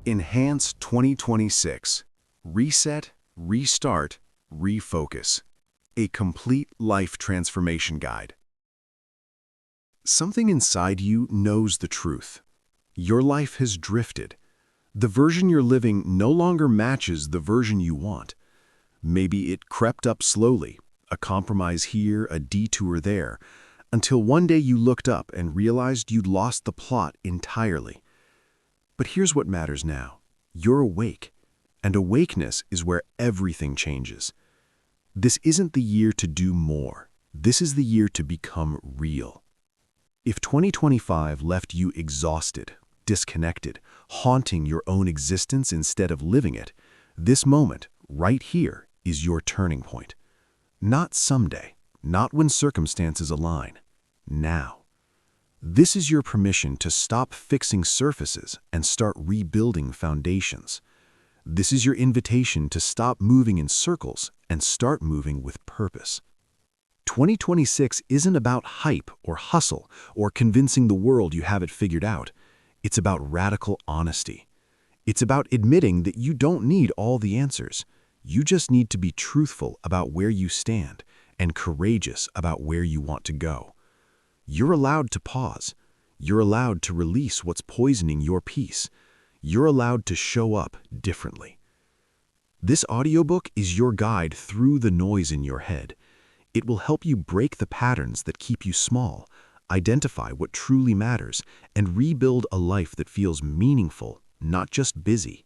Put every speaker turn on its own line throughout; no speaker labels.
Enhance 2026. Reset, Restart, Refocus. A complete life transformation guide. Something inside you knows the truth. Your life has drifted. The version you're living no longer matches the version you want. Maybe it crept up slowly, a compromise here, a detour there, until one day you looked up and realized you'd lost the plot entirely. But here's what matters now. You're awake, and awakeness is where everything changes. This isn't the year to do more. This is the year to become real. If 2025 left you exhausted, disconnected, haunting your own existence instead of living it, this moment, right here, is your turning point. Not someday, not when circumstances align. Now. This is your permission to stop fixing surfaces and start rebuilding foundations. This is your invitation to stop moving in circles and start moving with purpose. 2026 isn't about hype or hustle or convincing the world you have it figured out. It's about radical honesty. It's about admitting that you don't need all the answers. You just need to be truthful about where you stand and courageous about where you want to go. You're allowed to pause. You're allowed to release what's poisoning your peace. You're allowed to show up differently. This audiobook is your guide through the noise in your head. It will help you break the patterns that keep you small, identify what truly matters, and rebuild a life that feels meaningful, not just busy.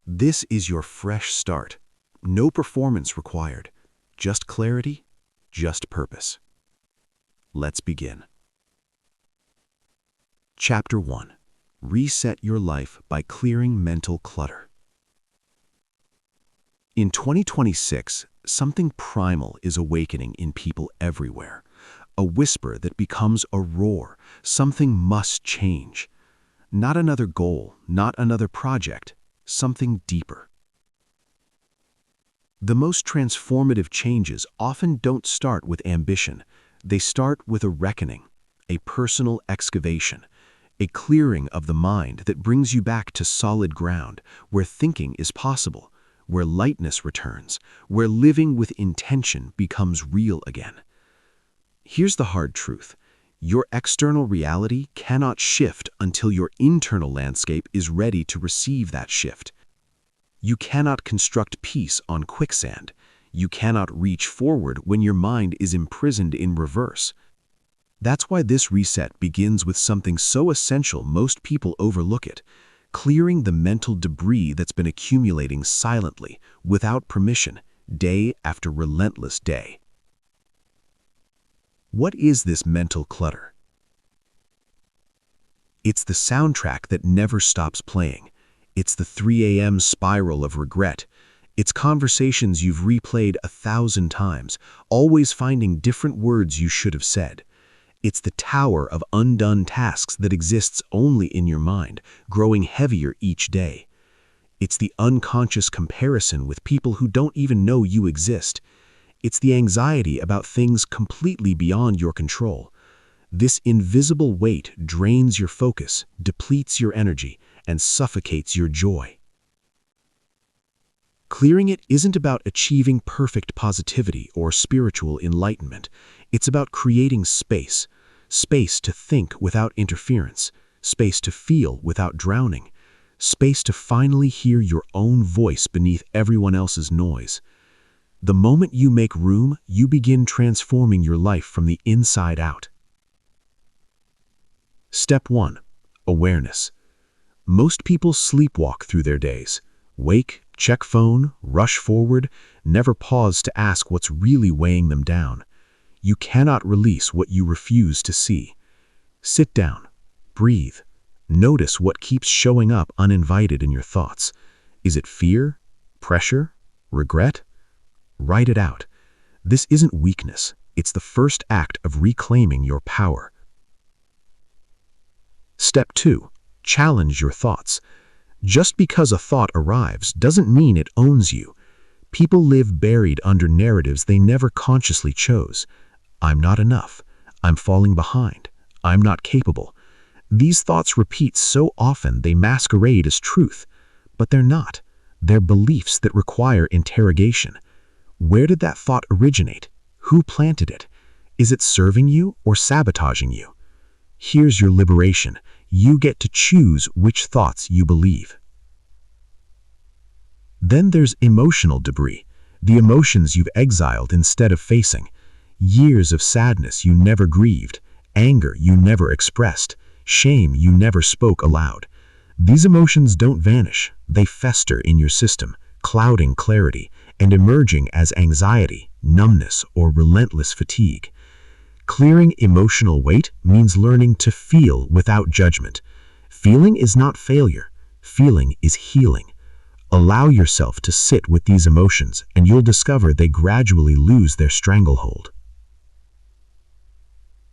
This is your fresh start. No performance required. Just clarity, just purpose. Let's begin. Chapter 1. Reset your life by clearing mental clutter. In 2026, something primal is awakening in people everywhere. A whisper that becomes a roar. Something must change. Not another goal, not another project. Something deeper. The most transformative changes often don't start with ambition. They start with a reckoning, a personal excavation, a clearing of the mind that brings you back to solid ground, where thinking is possible, where lightness returns, where living with intention becomes real again. Here's the hard truth. Your external reality cannot shift until your internal landscape is ready to receive that shift. You cannot construct peace on quicksand. You cannot reach forward when your mind is imprisoned in reverse. That's why this reset begins with something so essential most people overlook it: clearing the mental debris that's been accumulating silently, without permission, day after relentless day. What is this mental clutter? It's the soundtrack that never stops playing. It's the 3 a.m. spiral of regret. It's conversations you've replayed 1,000 times, always finding different words you should have said. It's the tower of undone tasks that exists only in your mind, growing heavier each day. It's the unconscious comparison with people who don't even know you exist. It's the anxiety about things completely beyond your control. This invisible weight drains your focus, depletes your energy, and suffocates your joy. Clearing it isn't about achieving perfect positivity or spiritual enlightenment. It's about creating space. Space to think without interference. Space to feel without drowning. Space to finally hear your own voice beneath everyone else's noise. The moment you make room, you begin transforming your life from the inside out. Step 1. Awareness. Most people sleepwalk through their days. Wake, check phone, rush forward, never pause to ask what's really weighing them down. You cannot release what you refuse to see. Sit down, breathe, notice what keeps showing up uninvited in your thoughts. Is it fear, pressure, regret? Write it out. This isn't weakness. It's the first act of reclaiming your power. Step 2. Challenge your thoughts. Just because a thought arrives doesn't mean it owns you. People live buried under narratives they never consciously chose. I'm not enough. I'm falling behind. I'm not capable. These thoughts repeat so often they masquerade as truth. but they're not. They're beliefs that require interrogation. Where did that thought originate? Who planted it? Is it serving you or sabotaging you? Here's your liberation. You get to choose which thoughts you believe. Then there's emotional debris, the emotions you've exiled instead of facing. Years of sadness you never grieved, anger you never expressed, shame you never spoke aloud. These emotions don't vanish, they fester in your system, clouding clarity and emerging as anxiety, numbness, or relentless fatigue. Clearing emotional weight means learning to feel without judgment. Feeling is not failure. Feeling is healing. Allow yourself to sit with these emotions, and you'll discover they gradually lose their stranglehold.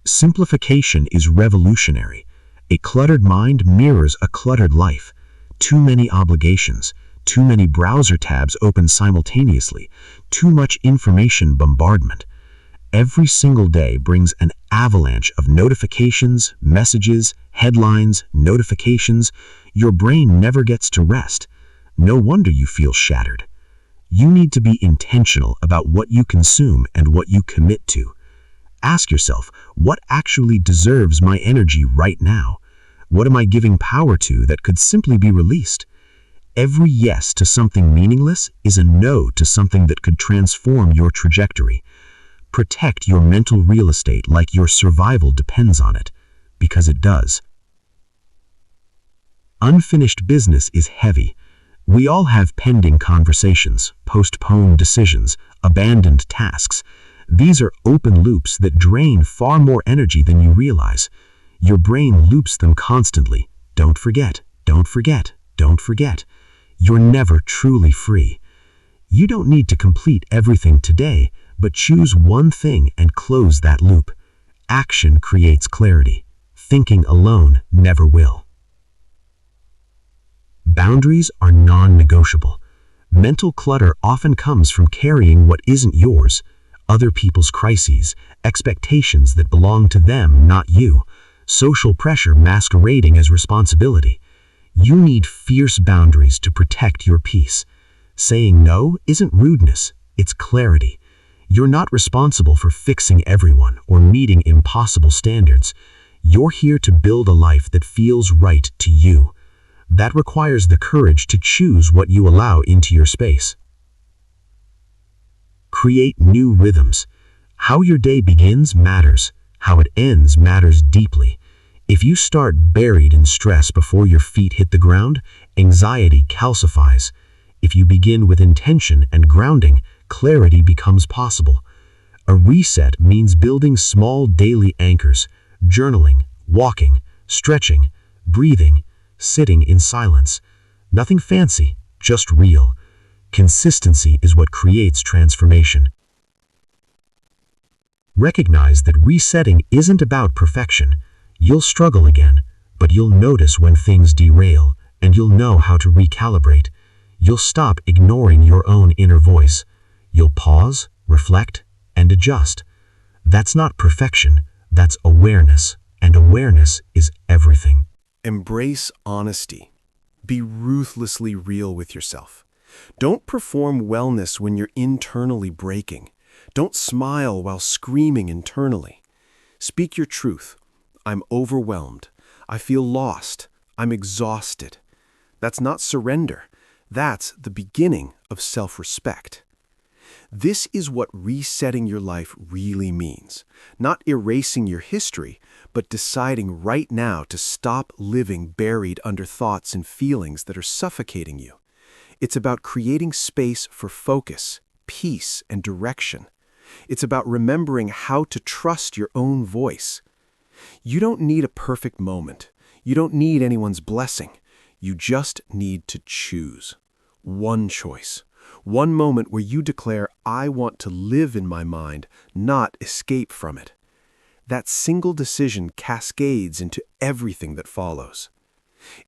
Simplification is revolutionary. A cluttered mind mirrors a cluttered life. Too many obligations, too many browser tabs open simultaneously, too much information bombardment. Every single day brings an avalanche of notifications, messages, headlines, notifications. Your brain never gets to rest. No wonder you feel shattered. You need to be intentional about what you consume and what you commit to. Ask yourself, what actually deserves my energy right now? What am I giving power to that could simply be released? Every yes to something meaningless is a no to something that could transform your trajectory. Protect your mental real estate like your survival depends on it, because it does. Unfinished business is heavy. We all have pending conversations, postponed decisions, abandoned tasks. These are open loops that drain far more energy than you realize. Your brain loops them constantly. Don't forget, don't forget, don't forget. You're never truly free. You don't need to complete everything today, but choose one thing and close that loop. Action creates clarity. Thinking alone never will. Boundaries are non-negotiable. Mental clutter often comes from carrying what isn't yours, other people's crises, expectations that belong to them, not you, social pressure masquerading as responsibility. You need fierce boundaries to protect your peace. Saying no isn't rudeness, it's clarity. You're not responsible for fixing everyone or meeting impossible standards. You're here to build a life that feels right to you. That requires the courage to choose what you allow into your space. Create new rhythms. How your day begins matters. How it ends matters deeply. If you start buried in stress before your feet hit the ground, anxiety calcifies. If you begin with intention and grounding, clarity becomes possible. A reset means building small daily anchors, journaling, walking, stretching, breathing, sitting in silence. Nothing fancy, just real. Consistency is what creates transformation. Recognize that resetting isn't about perfection. You'll struggle again, but you'll notice when things derail, and you'll know how to recalibrate. You'll stop ignoring your own inner voice. You'll pause, reflect, and adjust. That's not perfection, that's awareness, and awareness is everything.
Embrace honesty. Be ruthlessly real with yourself. Don't perform wellness when you're internally breaking. Don't smile while screaming internally. Speak your truth. I'm overwhelmed. I feel lost. I'm exhausted. That's not surrender. That's the beginning of self-respect. This is what resetting your life really means. Not erasing your history, but deciding right now to stop living buried under thoughts and feelings that are suffocating you. It's about creating space for focus, peace, and direction. It's about remembering how to trust your own voice. You don't need a perfect moment. You don't need anyone's blessing. You just need to choose. One choice. One moment where you declare, I want to live in my mind, not escape from it. That single decision cascades into everything that follows.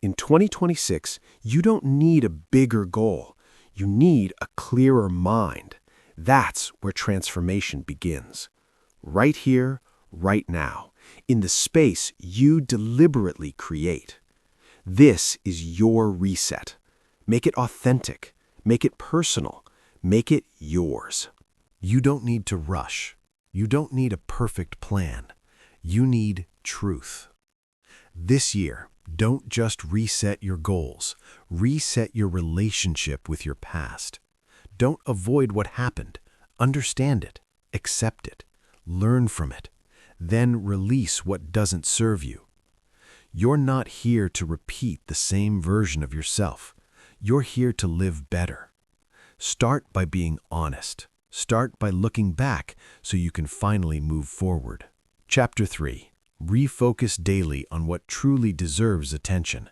In 2026, you don't need a bigger goal. You need a clearer mind. That's where transformation begins. Right here, right now, in the space you deliberately create. This is your reset. Make it authentic. Make it personal. Make it yours.
You don't need to rush. You don't need a perfect plan. You need truth. This year, don't just reset your goals. Reset your relationship with your past. Don't avoid what happened. Understand it. Accept it. Learn from it. Then release what doesn't serve you. You're not here to repeat the same version of yourself. You're here to live better. Start by being honest. Start by looking back so you can finally move forward. Chapter 3. Refocus daily on what truly deserves attention.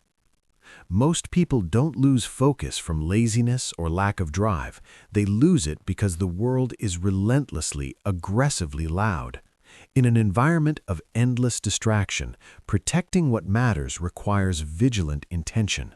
Most people don't lose focus from laziness or lack of drive. They lose it because the world is relentlessly, aggressively loud. In an environment of endless distraction, protecting what matters requires vigilant intention.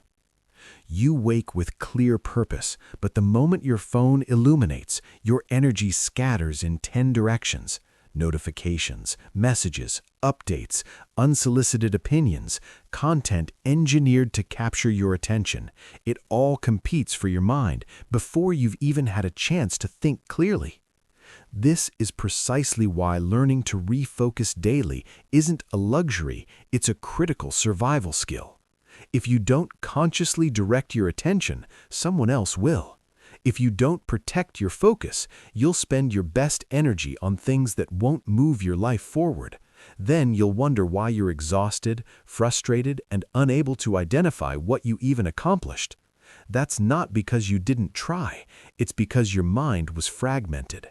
You wake with clear purpose, but the moment your phone illuminates, your energy scatters in 10 directions. Notifications, messages, updates, unsolicited opinions, content engineered to capture your attention. It all competes for your mind before you've even had a chance to think clearly. This is precisely why learning to refocus daily isn't a luxury, it's a critical survival skill. If you don't consciously direct your attention, someone else will. If you don't protect your focus, you'll spend your best energy on things that won't move your life forward. Then you'll wonder why you're exhausted, frustrated, and unable to identify what you even accomplished. That's not because you didn't try, it's because your mind was fragmented.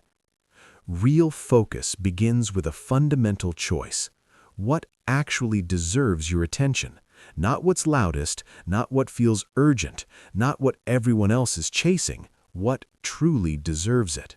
Real focus begins with a fundamental choice. What actually deserves your attention? Not what's loudest, not what feels urgent, not what everyone else is chasing. What truly deserves it?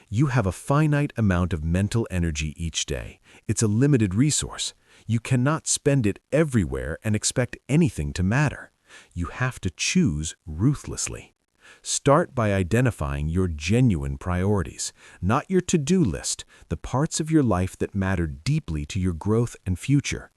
You have a finite amount of mental energy each day. It's a limited resource. You cannot spend it everywhere and expect anything to matter. You have to choose ruthlessly. Start by identifying your genuine priorities, not your to-do list, the parts of your life that matter deeply to your growth and future.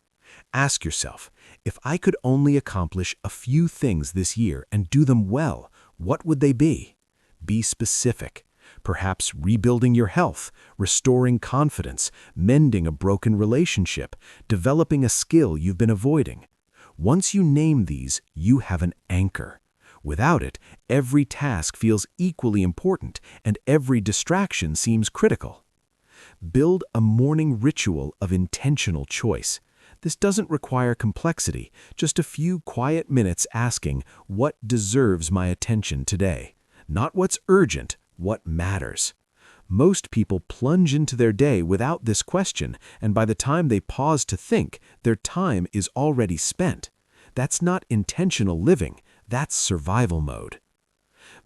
Ask yourself, if I could only accomplish a few things this year and do them well, what would they be? Be specific. Perhaps rebuilding your health, restoring confidence, mending a broken relationship, developing a skill you've been avoiding. Once you name these, you have an anchor. Without it, every task feels equally important and every distraction seems critical. Build a morning ritual of intentional choice. This doesn't require complexity, just a few quiet minutes asking, what deserves my attention today? Not what's urgent, what matters. Most people plunge into their day without this question, and by the time they pause to think, their time is already spent. That's not intentional living, that's survival mode.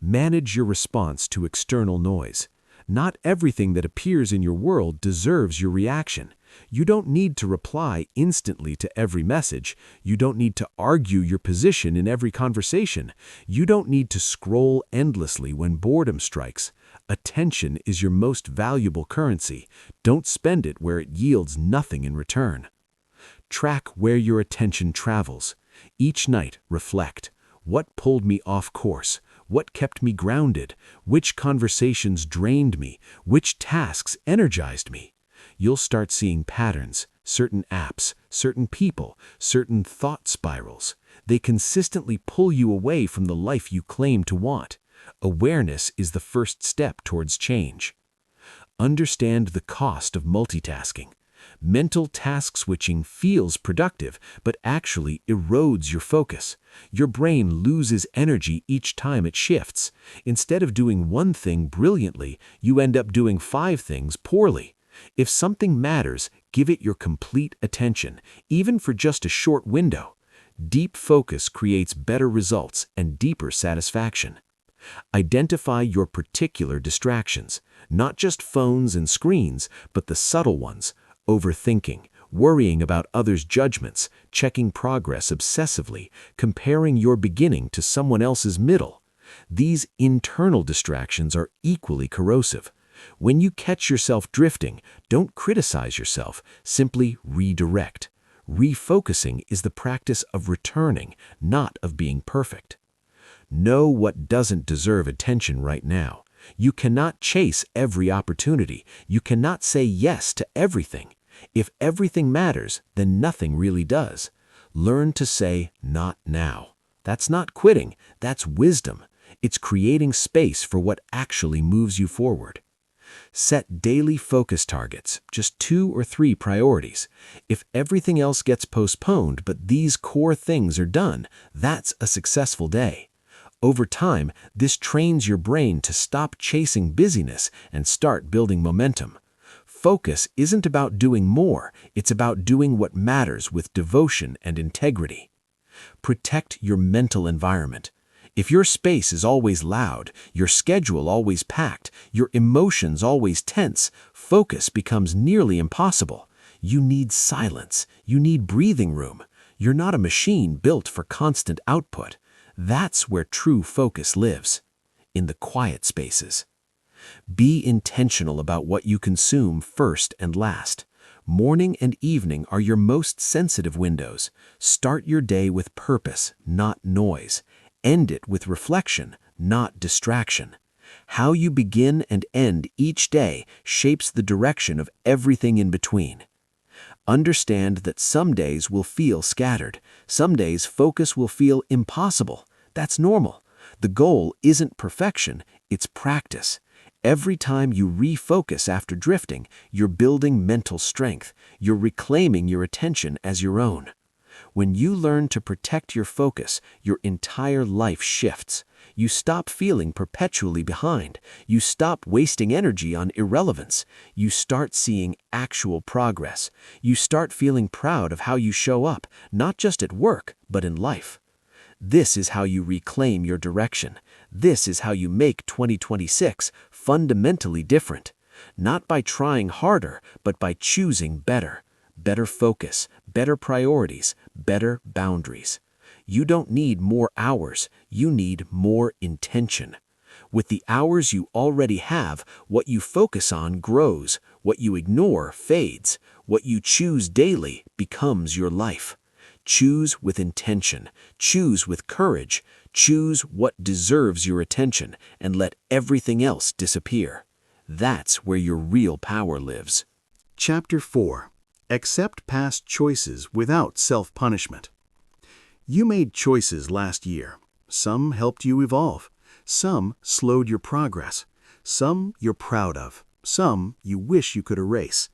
Manage your response to external noise. Not everything that appears in your world deserves your reaction. You don't need to reply instantly to every message. You don't need to argue your position in every conversation. You don't need to scroll endlessly when boredom strikes. Attention is your most valuable currency. Don't spend it where it yields nothing in return. Track where your attention travels. Each night, reflect. What pulled me off course? What kept me grounded? Which conversations drained me? Which tasks energized me? You'll start seeing patterns, certain apps, certain people, certain thought spirals. They consistently pull you away from the life you claim to want. Awareness is the first step towards change. Understand the cost of multitasking. Mental task switching feels productive, but actually erodes your focus. Your brain loses energy each time it shifts. Instead of doing one thing brilliantly, you end up doing 5 things poorly. If something matters, give it your complete attention, even for just a short window. Deep focus creates better results and deeper satisfaction. Identify your particular distractions, not just phones and screens, but the subtle ones. Overthinking, worrying about others' judgments, checking progress obsessively, comparing your beginning to someone else's middle. These internal distractions are equally corrosive. When you catch yourself drifting, don't criticize yourself, simply redirect. Refocusing is the practice of returning, not of being perfect.
Know what doesn't deserve attention right now. You cannot chase every opportunity. You cannot say yes to everything. If everything matters, then nothing really does. Learn to say, not now. That's not quitting, that's wisdom. It's creating space for what actually moves you forward. Set daily focus targets, just 2 or 3 priorities. If everything else gets postponed but these core things are done, that's a successful day. Over time, this trains your brain to stop chasing busyness and start building momentum. Focus isn't about doing more, it's about doing what matters with devotion and integrity. Protect your mental environment. If your space is always loud, your schedule always packed, your emotions always tense, focus becomes nearly impossible. You need silence. You need breathing room. You're not a machine built for constant output. That's where true focus lives, in the quiet spaces. Be intentional about what you consume first and last. Morning and evening are your most sensitive windows. Start your day with purpose, not noise. End it with reflection, not distraction. How you begin and end each day shapes the direction of everything in between. Understand that some days will feel scattered. Some days focus will feel impossible. That's normal. The goal isn't perfection, it's practice. Every time you refocus after drifting, you're building mental strength. You're reclaiming your attention as your own. When you learn to protect your focus, your entire life shifts. You stop feeling perpetually behind. You stop wasting energy on irrelevance. You start seeing actual progress. You start feeling proud of how you show up, not just at work, but in life. This is how you reclaim your direction. This is how you make 2026 fundamentally different. Not by trying harder, but by choosing better. Better focus, better priorities, better boundaries. You don't need more hours, you need more intention. With the hours you already have, what you focus on grows, what you ignore fades, what you choose daily becomes your life. Choose with intention, choose with courage, choose what deserves your attention, and let everything else disappear. That's where your real power lives.
Chapter 4. Accept past choices without self-punishment. You made choices last year. Some helped you evolve. Some slowed your progress. Some you're proud of. Some you wish you could erase.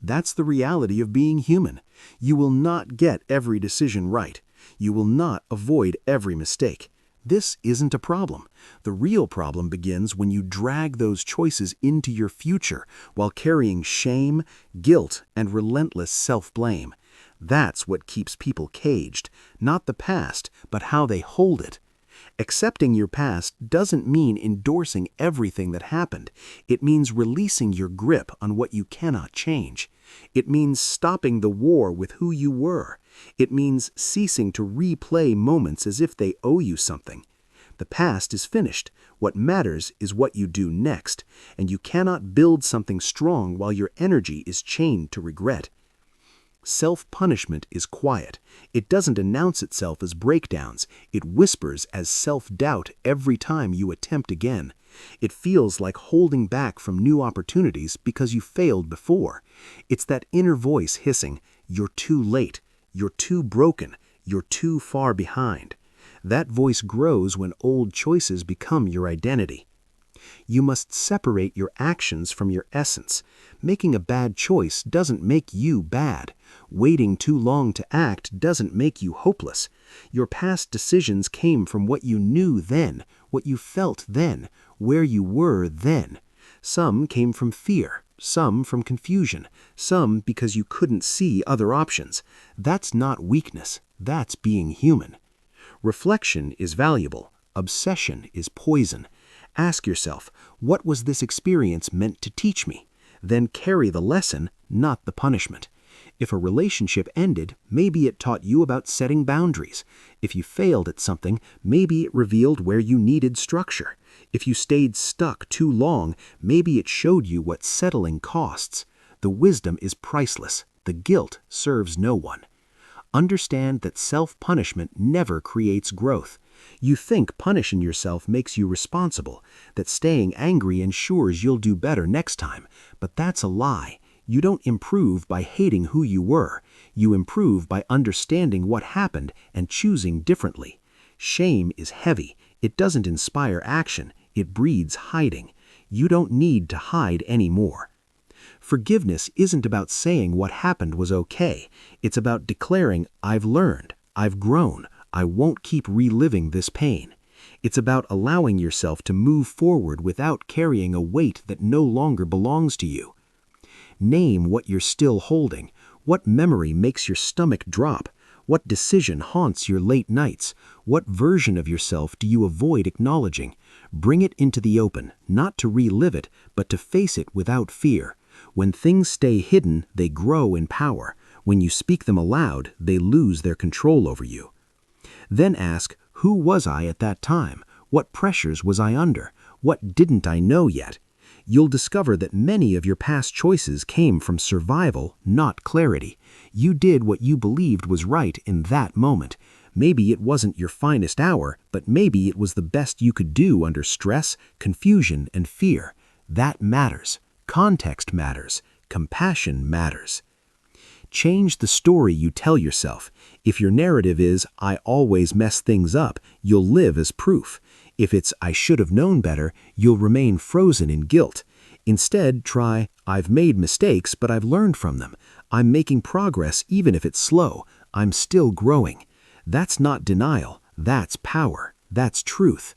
That's the reality of being human. You will not get every decision right. You will not avoid every mistake. This isn't a problem. The real problem begins when you drag those choices into your future while carrying shame, guilt, and relentless self-blame. That's what keeps people caged, not the past, but how they hold it. Accepting your past doesn't mean endorsing everything that happened. It means releasing your grip on what you cannot change. It means stopping the war with who you were. It means ceasing to replay moments as if they owe you something. The past is finished. What matters is what you do next, and you cannot build something strong while your energy is chained to regret. Self-punishment is quiet. It doesn't announce itself as breakdowns. It whispers as self-doubt every time you attempt again. It feels like holding back from new opportunities because you failed before. It's that inner voice hissing, "You're too late. You're too broken. You're too far behind." That voice grows when old choices become your identity. You must separate your actions from your essence. Making a bad choice doesn't make you bad. Waiting too long to act doesn't make you hopeless. Your past decisions came from what you knew then, what you felt then, where you were then. Some came from fear, some from confusion, some because you couldn't see other options. That's not weakness, that's being human. Reflection is valuable. Obsession is poison. Ask yourself, what was this experience meant to teach me? Then carry the lesson, not the punishment. If a relationship ended, maybe it taught you about setting boundaries. If you failed at something, maybe it revealed where you needed structure. If you stayed stuck too long, maybe it showed you what settling costs. The wisdom is priceless. The guilt serves no one.
Understand that self-punishment never creates growth. You think punishing yourself makes you responsible, that staying angry ensures you'll do better next time, but that's a lie. You don't improve by hating who you were. You improve by understanding what happened and choosing differently. Shame is heavy. It doesn't inspire action. It breeds hiding. You don't need to hide anymore. Forgiveness isn't about saying what happened was okay. It's about declaring, I've learned, I've grown, I won't keep reliving this pain. It's about allowing yourself to move forward without carrying a weight that no longer belongs to you. Name what you're still holding. What memory makes your stomach drop? What decision haunts your late nights? What version of yourself do you avoid acknowledging? Bring it into the open, not to relive it, but to face it without fear. When things stay hidden, they grow in power. When you speak them aloud, they lose their control over you. Then ask, who was I at that time? What pressures was I under? What didn't I know yet? You'll discover that many of your past choices came from survival, not clarity. You did what you believed was right in that moment. Maybe it wasn't your finest hour, but maybe it was the best you could do under stress, confusion, and fear. That matters. Context matters. Compassion matters. Change the story you tell yourself. If your narrative is, I always mess things up, you'll live as proof. If it's, I should have known better, you'll remain frozen in guilt. Instead, try, I've made mistakes, but I've learned from them. I'm making progress even if it's slow. I'm still growing. That's not denial. That's power. That's truth.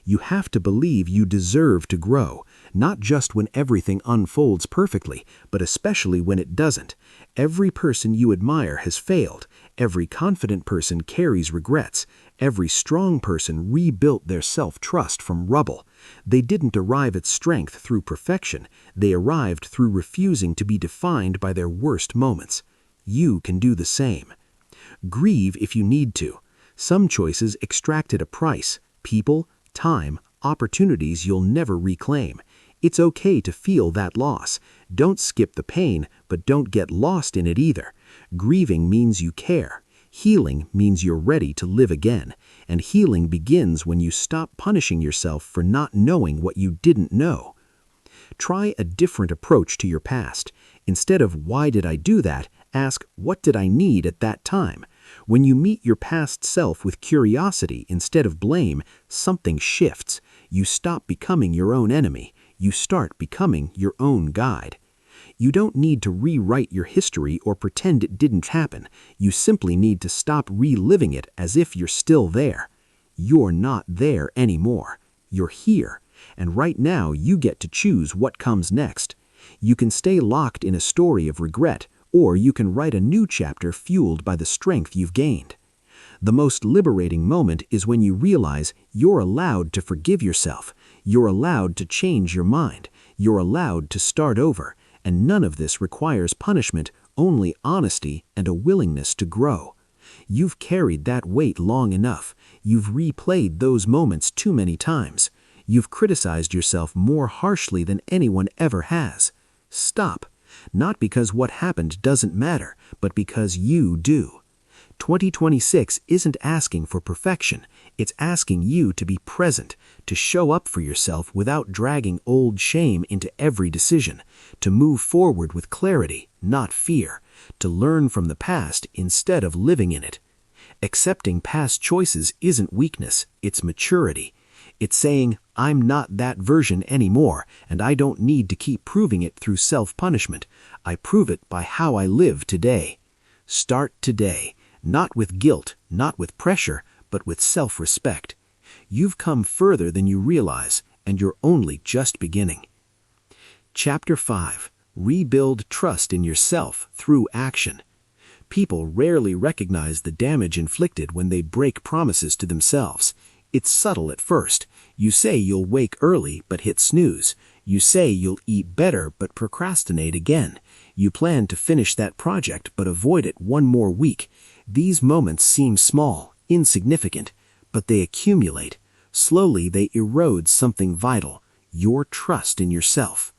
You have to believe you deserve to grow, not just when everything unfolds perfectly, but especially when it doesn't. Every person you admire has failed. Every confident person carries regrets. Every strong person rebuilt their self-trust from rubble. They didn't arrive at strength through perfection. They arrived through refusing to be defined by their worst moments. You can do the same. Grieve if you need to. Some choices extracted a price: people, time, opportunities you'll never reclaim. It's okay to feel that loss. Don't skip the pain, but don't get lost in it either. Grieving means you care. Healing means you're ready to live again. And healing begins when you stop punishing yourself for not knowing what you didn't know. Try a different approach to your past. Instead of, why did I do that? Ask, what did I need at that time? When you meet your past self with curiosity instead of blame, something shifts. You stop becoming your own enemy. You start becoming your own guide. You don't need to rewrite your history or pretend it didn't happen. You simply need to stop reliving it as if you're still there. You're not there anymore. You're here. And right now you get to choose what comes next. You can stay locked in a story of regret, or you can write a new chapter fueled by the strength you've gained. The most liberating moment is when you realize you're allowed to forgive yourself. You're allowed to change your mind. You're allowed to start over. And none of this requires punishment, only honesty and a willingness to grow. You've carried that weight long enough. You've replayed those moments too many times. You've criticized yourself more harshly than anyone ever has. Stop. Not because what happened doesn't matter, but because you do. 2026 isn't asking for perfection. It's asking you to be present, to show up for yourself without dragging old shame into every decision, to move forward with clarity, not fear, to learn from the past instead of living in it. Accepting past choices isn't weakness, it's maturity. It's saying, I'm not that version anymore, and I don't need to keep proving it through self-punishment. I prove it by how I live today. Start today, not with guilt, not with pressure, but with self-respect. You've come further than you realize, and you're only just beginning. Chapter 5. Rebuild trust in yourself through action. People rarely recognize the damage inflicted when they break promises to themselves. It's subtle at first. You say you'll wake early, but hit snooze. You say you'll eat better, but procrastinate again. You plan to finish that project, but avoid it one more week. These moments seem small, insignificant, but they accumulate. Slowly, they erode something vital: your trust in yourself.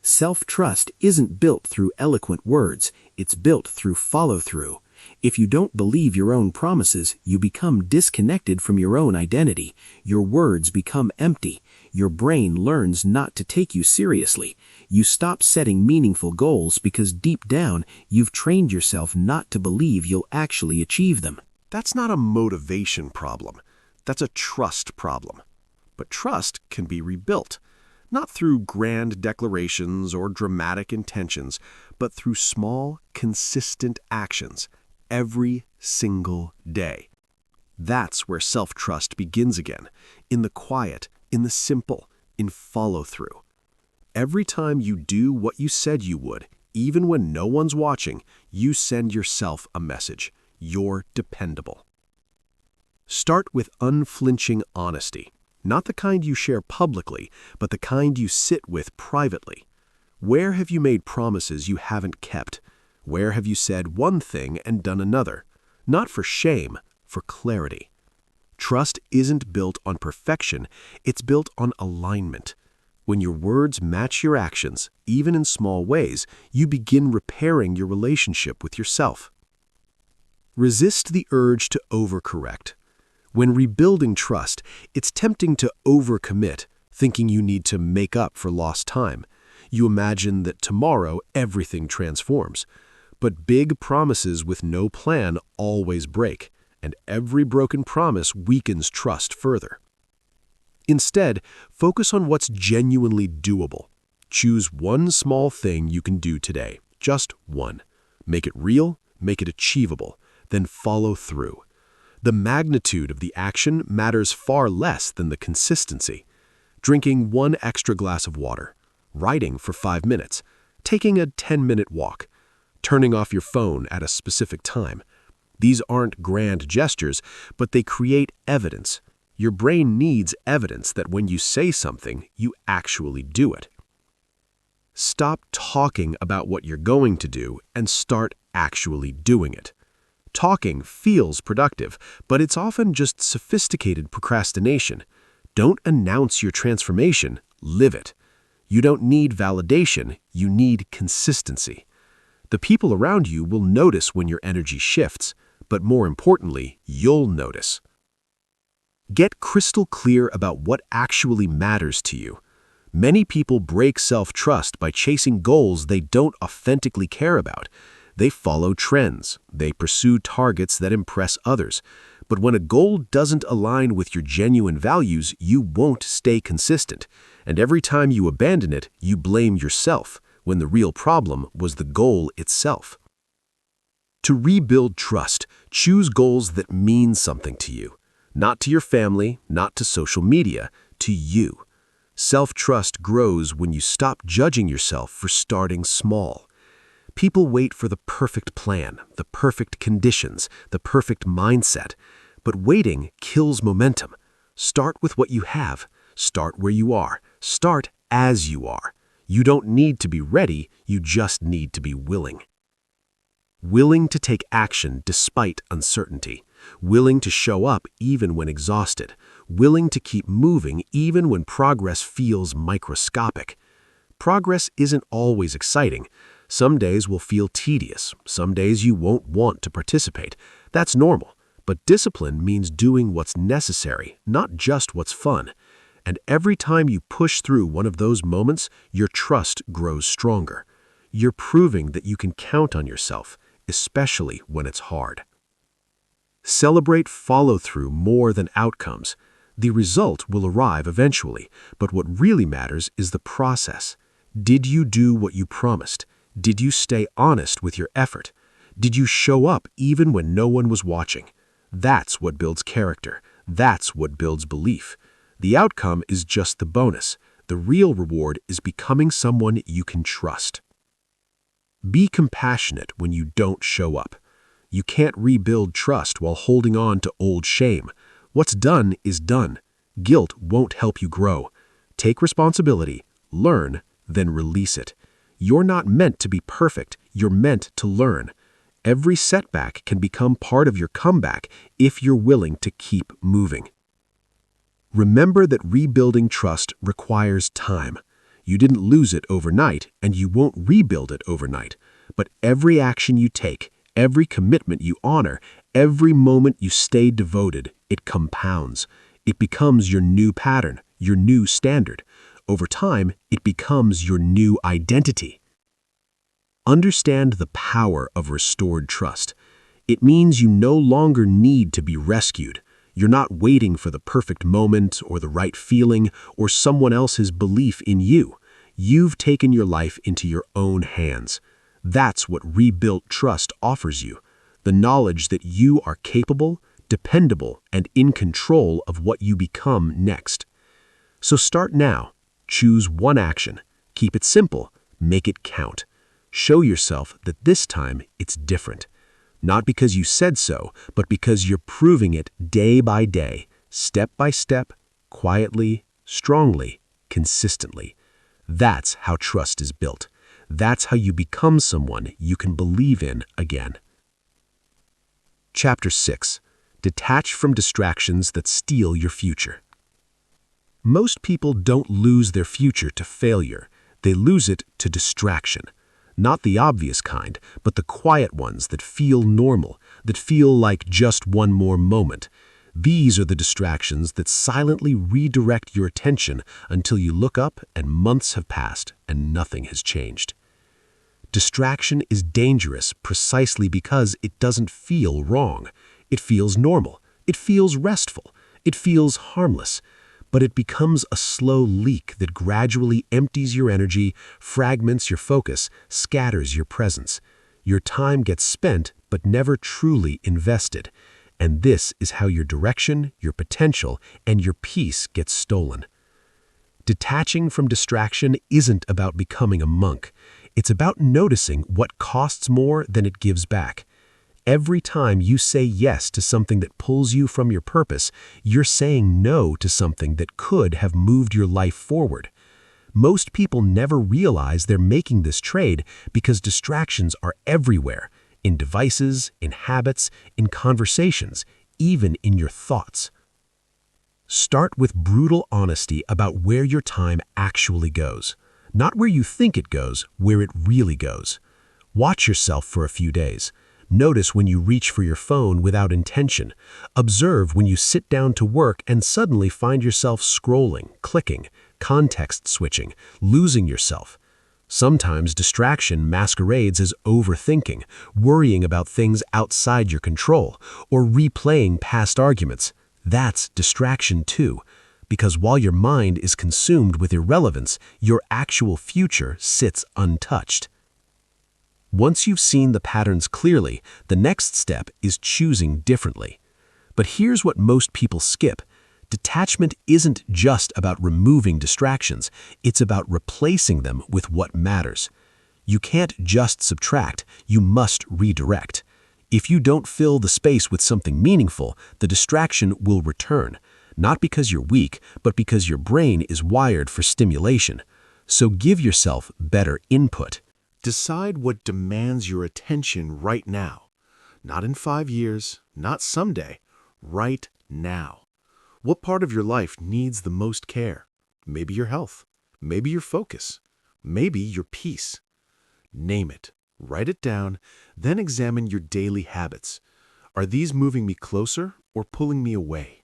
Self-trust isn't built through eloquent words. It's built through follow-through. If you don't believe your own promises, you become disconnected from your own identity. Your words become empty. Your brain learns not to take you seriously. You stop setting meaningful goals because deep down, you've trained yourself not to believe you'll actually achieve them.
That's not a motivation problem. That's a trust problem. But trust can be rebuilt, not through grand declarations or dramatic intentions, but through small, consistent actions every single day. That's where self-trust begins again, in the quiet, in the simple, in follow-through. Every time you do what you said you would, even when no one's watching, you send yourself a message. You're dependable. Start with unflinching honesty. Not the kind you share publicly, but the kind you sit with privately. Where have you made promises you haven't kept? Where have you said one thing and done another? Not for shame, for clarity. Trust isn't built on perfection, it's built on alignment. When your words match your actions, even in small ways, you begin repairing your relationship with yourself. Resist the urge to overcorrect. When rebuilding trust, it's tempting to overcommit, thinking you need to make up for lost time. You imagine that tomorrow everything transforms. But big promises with no plan always break, and every broken promise weakens trust further. Instead, focus on what's genuinely doable. Choose one small thing you can do today, just one. Make it real, make it achievable, then follow through. The magnitude of the action matters far less than the consistency. Drinking one extra glass of water, writing for 5 minutes, taking a 10-minute walk, turning off your phone at a specific time. These aren't grand gestures, but they create evidence. Your brain needs evidence that when you say something, you actually do it. Stop talking about what you're going to do and start actually doing it. Talking feels productive, but it's often just sophisticated procrastination. Don't announce your transformation, live it. You don't need validation, you need consistency. The people around you will notice when your energy shifts, but more importantly, you'll notice. Get crystal clear about what actually matters to you. Many people break self-trust by chasing goals they don't authentically care about. They follow trends. They pursue targets that impress others. But when a goal doesn't align with your genuine values, you won't stay consistent. And every time you abandon it, you blame yourself, when the real problem was the goal itself. To rebuild trust, choose goals that mean something to you. Not to your family, not to social media, to you. Self-trust grows when you stop judging yourself for starting small. People wait for the perfect plan, the perfect conditions, the perfect mindset. But waiting kills momentum. Start with what you have. Start where you are. Start as you are. You don't need to be ready, you just need to be willing. Willing to take action despite uncertainty. Willing to show up even when exhausted. Willing to keep moving even when progress feels microscopic. Progress isn't always exciting. Some days will feel tedious. Some days you won't want to participate. That's normal. But discipline means doing what's necessary, not just what's fun. And every time you push through one of those moments, your trust grows stronger. You're proving that you can count on yourself, especially when it's hard. Celebrate follow-through more than outcomes. The result will arrive eventually, but what really matters is the process. Did you do what you promised? Did you stay honest with your effort? Did you show up even when no one was watching? That's what builds character. That's what builds belief. The outcome is just the bonus. The real reward is becoming someone you can trust. Be compassionate when you don't show up. You can't rebuild trust while holding on to old shame. What's done is done. Guilt won't help you grow. Take responsibility, learn, then release it. You're not meant to be perfect. You're meant to learn. Every setback can become part of your comeback if you're willing to keep moving. Remember that rebuilding trust requires time. You didn't lose it overnight, and you won't rebuild it overnight. But every action you take,
Every commitment you honor, every moment you stay devoted, it compounds. It becomes your new pattern, your new standard. Over time, it becomes your new identity. Understand the power of restored trust. It means you no longer need to be rescued. You're not waiting for the perfect moment or the right feeling or someone else's belief in you. You've taken your life into your own hands. That's what rebuilt trust offers you, the knowledge that you are capable, dependable, and in control of what you become next. So start now. Choose one action. Keep it simple. Make it count. Show yourself that this time it's different. Not because you said so, but because you're proving it day by day, step by step, quietly, strongly, consistently. That's how trust is built. That's how you become someone you can believe in again. Chapter 6. Detach from distractions that steal your future. Most people don't lose their future to failure. They lose it to distraction. Not the obvious kind, but the quiet ones that feel normal, that feel like just one more moment. These are the distractions that silently redirect your attention until you look up and months have passed and nothing has changed. Distraction is dangerous precisely because it doesn't feel wrong. It feels normal. It feels restful. It feels harmless. But it becomes a slow leak that gradually empties your energy, fragments your focus, scatters your presence. Your time gets spent but never truly invested. And this is how your direction, your potential, and your peace get stolen. Detaching from distraction isn't about becoming a monk. It's about noticing what costs more than it gives back. Every time you say yes to something that pulls you from your purpose, you're saying no to something that could have moved your life forward. Most people never realize they're making this trade because distractions are everywhere, in devices, in habits, in conversations, even in your thoughts. Start with brutal honesty about where your time actually goes. Not where you think it goes, where it really goes. Watch yourself for a few days. Notice when you reach for your phone without intention. Observe when you sit down to work and suddenly find yourself scrolling, clicking, context switching, losing yourself. Sometimes distraction masquerades as overthinking, worrying about things outside your control, or replaying past arguments. That's distraction too, because while your mind is consumed with irrelevance, your actual future sits untouched. Once you've seen the patterns clearly, the next step is choosing differently. But here's what most people skip. Detachment isn't just about removing distractions, it's about replacing them with what matters. You can't just subtract, you must redirect. If you don't fill the space with something meaningful, the distraction will return. Not because you're weak, but because your brain is wired for stimulation. So give yourself better input. Decide what demands your attention right now. Not in 5 years, not someday, right now. What part of your life needs the most care? Maybe your health, maybe your focus, maybe your peace. Name it, write it down, then examine your daily habits. Are these moving me closer or pulling me away?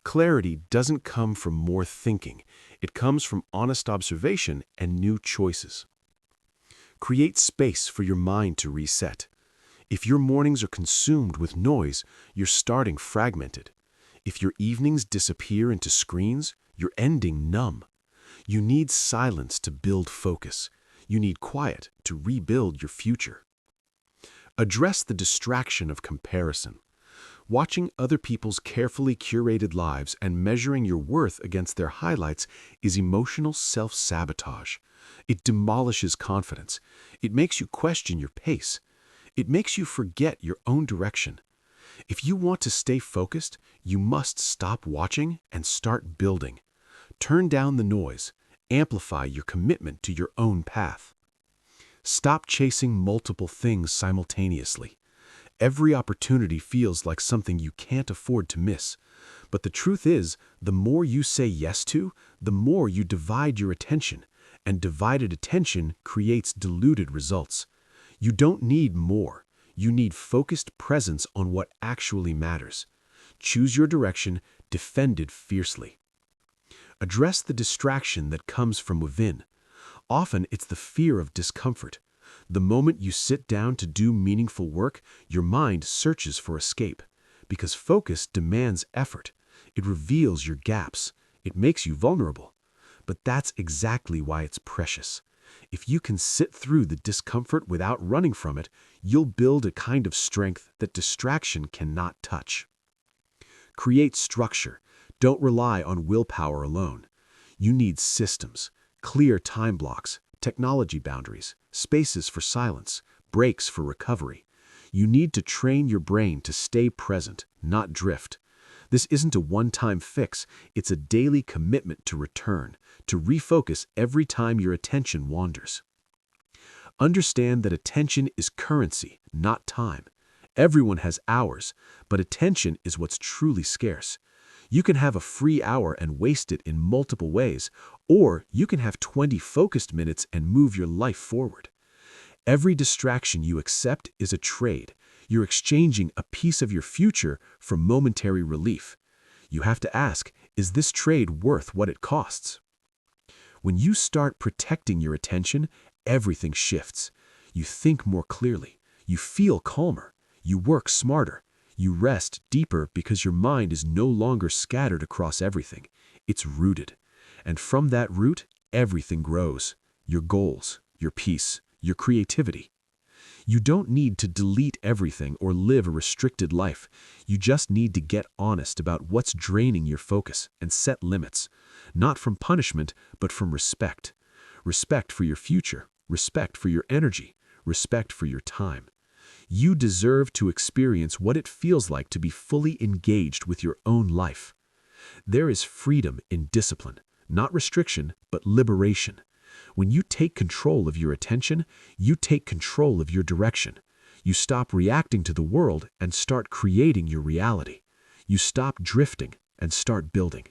Clarity doesn't come from more thinking. It comes from honest observation and new choices. Create space for your mind to reset. If your mornings are consumed with noise, you're starting fragmented. If your evenings disappear into screens, you're ending numb. You need silence to build focus. You need quiet to rebuild your future. Address the distraction of comparison. Watching other people's carefully curated lives and measuring your worth against their highlights is emotional self-sabotage. It demolishes confidence. It makes you question your pace. It makes you forget your own direction. If you want to stay focused, you must stop watching and start building. Turn down the noise. Amplify your commitment to your own path. Stop chasing multiple things simultaneously. Every opportunity feels like something you can't afford to miss. But the truth is, the more you say yes to, the more you divide your attention. And divided attention creates diluted results. You don't need more. You need focused presence on what actually matters. Choose your direction, defend it fiercely. Address the distraction that comes from within. Often it's the fear of discomfort. The moment you sit down to do meaningful work, your mind searches for escape. Because focus demands effort. It reveals your gaps. It makes you vulnerable. But that's exactly why it's precious. If you can sit through the discomfort without running from it, you'll build a kind of strength that distraction cannot touch. Create structure. Don't rely on willpower alone. You need systems, clear time blocks, technology boundaries, spaces for silence, breaks for recovery. You need to train your brain to stay present, not drift. This isn't a one-time fix, it's a daily commitment to return, to refocus every time your attention wanders. Understand that attention is currency, not time. Everyone has hours, but attention is what's truly scarce. You can have a free hour and waste it in multiple ways, or you can have 20 focused minutes and move your life forward. Every distraction you accept is a trade. You're exchanging a piece of your future for momentary relief. You have to ask, is this trade worth what it costs? When you start protecting your attention, everything shifts. You think more clearly. You feel calmer. You work smarter. You rest deeper because your mind is no longer scattered across everything. It's rooted. And from that root, everything grows. Your goals, your peace, your creativity. You don't need to delete everything or live a restricted life. You just need to get honest about what's draining your focus and set limits. Not from punishment, but from respect. Respect for your future, respect for your energy, respect for your time. You deserve to experience what it feels like to be fully engaged with your own life. There is freedom in discipline, not restriction, but liberation. When you take control of your attention, you take control of your direction. You stop reacting to the world and start creating your reality. You stop drifting and start building.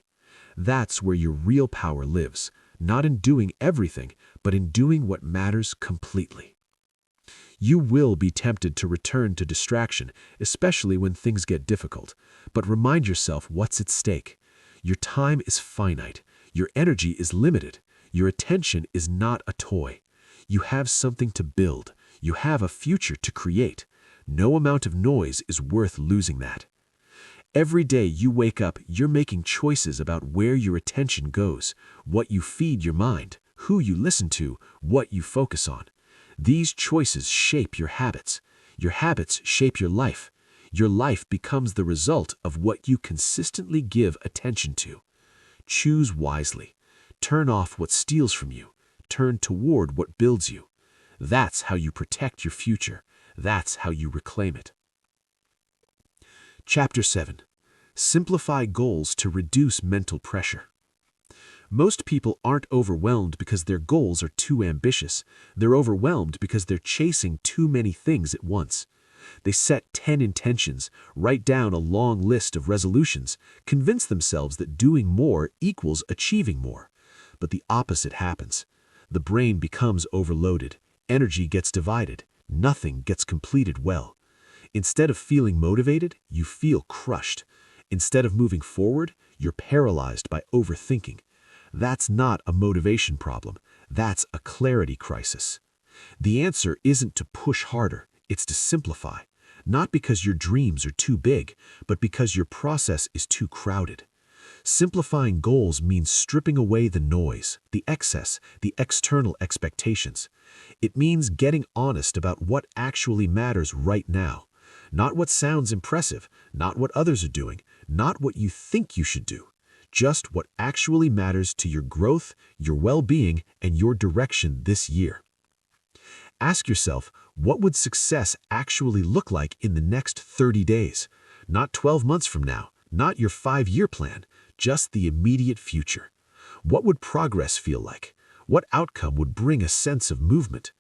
That's where your real power lives, not in doing everything, but in doing what matters completely. You will be tempted to return to distraction, especially when things get difficult. But remind yourself what's at stake. Your time is finite. Your energy is limited. Your attention is not a toy. You have something to build. You have a future to create. No amount of noise is worth losing that. Every day you wake up, you're making choices about where your attention goes, what you feed your mind, who you listen to, what you focus on. These choices shape your habits. Your habits shape your life. Your life becomes the result of what you consistently give attention to. Choose wisely. Turn off what steals from you. Turn toward what builds you. That's how you protect your future. That's how you reclaim it. Chapter 7. Simplify goals to reduce mental pressure. Most people aren't overwhelmed because their goals are too ambitious. They're overwhelmed because they're chasing too many things at once. They set 10 intentions, write down a long list of resolutions, convince themselves that doing more equals achieving more. But the opposite happens. The brain becomes overloaded. Energy gets divided. Nothing gets completed well. Instead of feeling motivated, you feel crushed. Instead of moving forward, you're paralyzed by overthinking. That's not a motivation problem. That's a clarity crisis. The answer isn't to push harder. It's to simplify. Not because your dreams are too big, but because your process is too crowded. Simplifying goals means stripping away the noise, the excess, the external expectations. It means getting honest about what actually matters right now. Not what sounds impressive, not what others are doing, not what you think you should do. Just what actually matters to your growth, your well-being, and your direction this year. Ask yourself, what would success actually look like in the next 30 days? Not 12 months from now, not your 5-year plan, just the immediate future. What would progress feel like? What outcome would bring a sense of movement?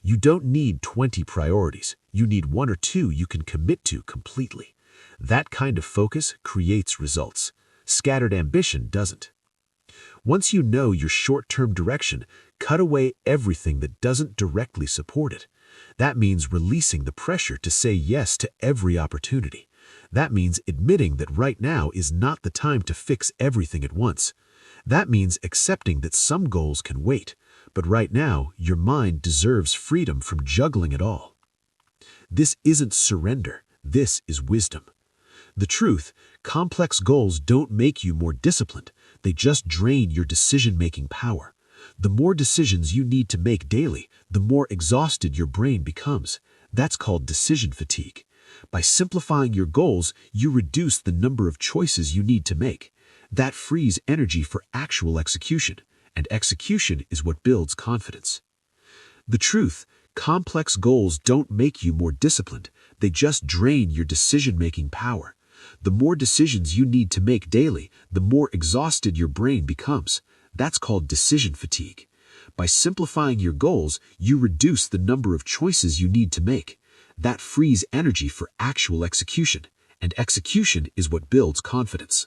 You don't need 20 priorities. You need 1 or 2 you can commit to completely. That kind of focus creates results. Scattered ambition doesn't. Once you know your short-term direction, cut away everything that doesn't directly support it.
That means releasing the pressure to say yes to every opportunity. That means admitting that right now is not the time to fix everything at once. That means accepting that some goals can wait, but right now your mind deserves freedom from juggling it all. This isn't surrender, this is wisdom. The truth, complex goals don't make you more disciplined, they just drain your decision-making power. The more decisions you need to make daily, the more exhausted your brain becomes. That's called decision fatigue. By simplifying your goals, you reduce the number of choices you need to make. That frees energy for actual execution, and execution is what builds confidence. The truth, complex goals don't make you more disciplined, they just drain your decision-making power. The more decisions you need to make daily, the more exhausted your brain becomes. That's called decision fatigue. By simplifying your goals, you reduce the number of choices you need to make. That frees energy for actual execution, and execution is what builds confidence.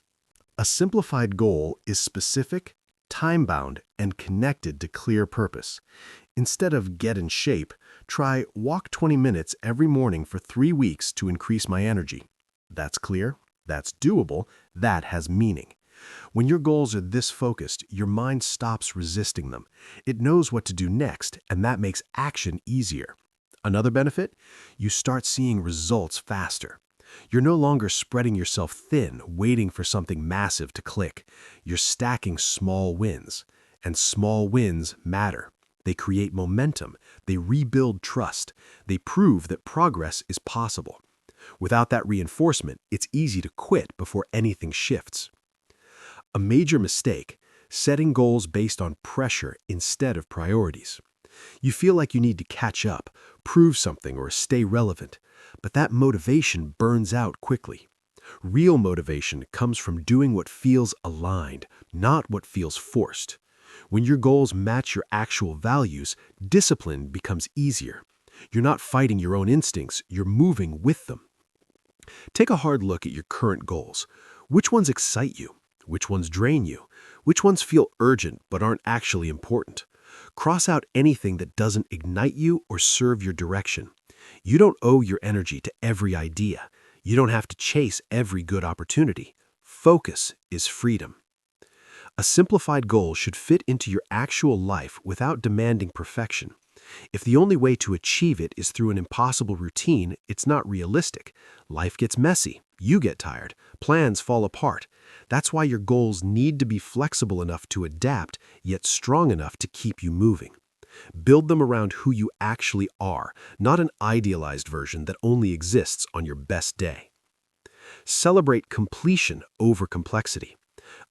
A simplified goal is specific, time-bound, and connected to clear purpose. Instead of get in shape, try walk 20 minutes every morning for 3 weeks to increase my energy. That's clear, that's doable, that has meaning. When your goals are this focused, your mind stops resisting them. It knows what to do next, and that makes action easier. Another benefit? You start seeing results faster. You're no longer spreading yourself thin, waiting for something massive to click. You're stacking small wins. And small wins matter. They create momentum. They rebuild trust. They prove that progress is possible. Without that reinforcement, it's easy to quit before anything shifts. A major mistake, setting goals based on pressure instead of priorities. You feel like you need to catch up, prove something, or stay relevant, but that motivation burns out quickly. Real motivation comes from doing what feels aligned, not what feels forced. When your goals match your actual values, discipline becomes easier. You're not fighting your own instincts, you're moving with them. Take a hard look at your current goals. Which ones excite you? Which ones drain you? Which ones feel urgent but aren't actually important? Cross out anything that doesn't ignite you or serve your direction. You don't owe your energy to every idea. You don't have to chase every good opportunity. Focus is freedom. A simplified goal should fit into your actual life without demanding perfection. If the only way to achieve it is through an impossible routine, it's not realistic. Life gets messy. You get tired. Plans fall apart. That's why your goals need to be flexible enough to adapt, yet strong enough to keep you moving. Build them around who you actually are, not an idealized version that only exists on your best day. Celebrate completion over complexity.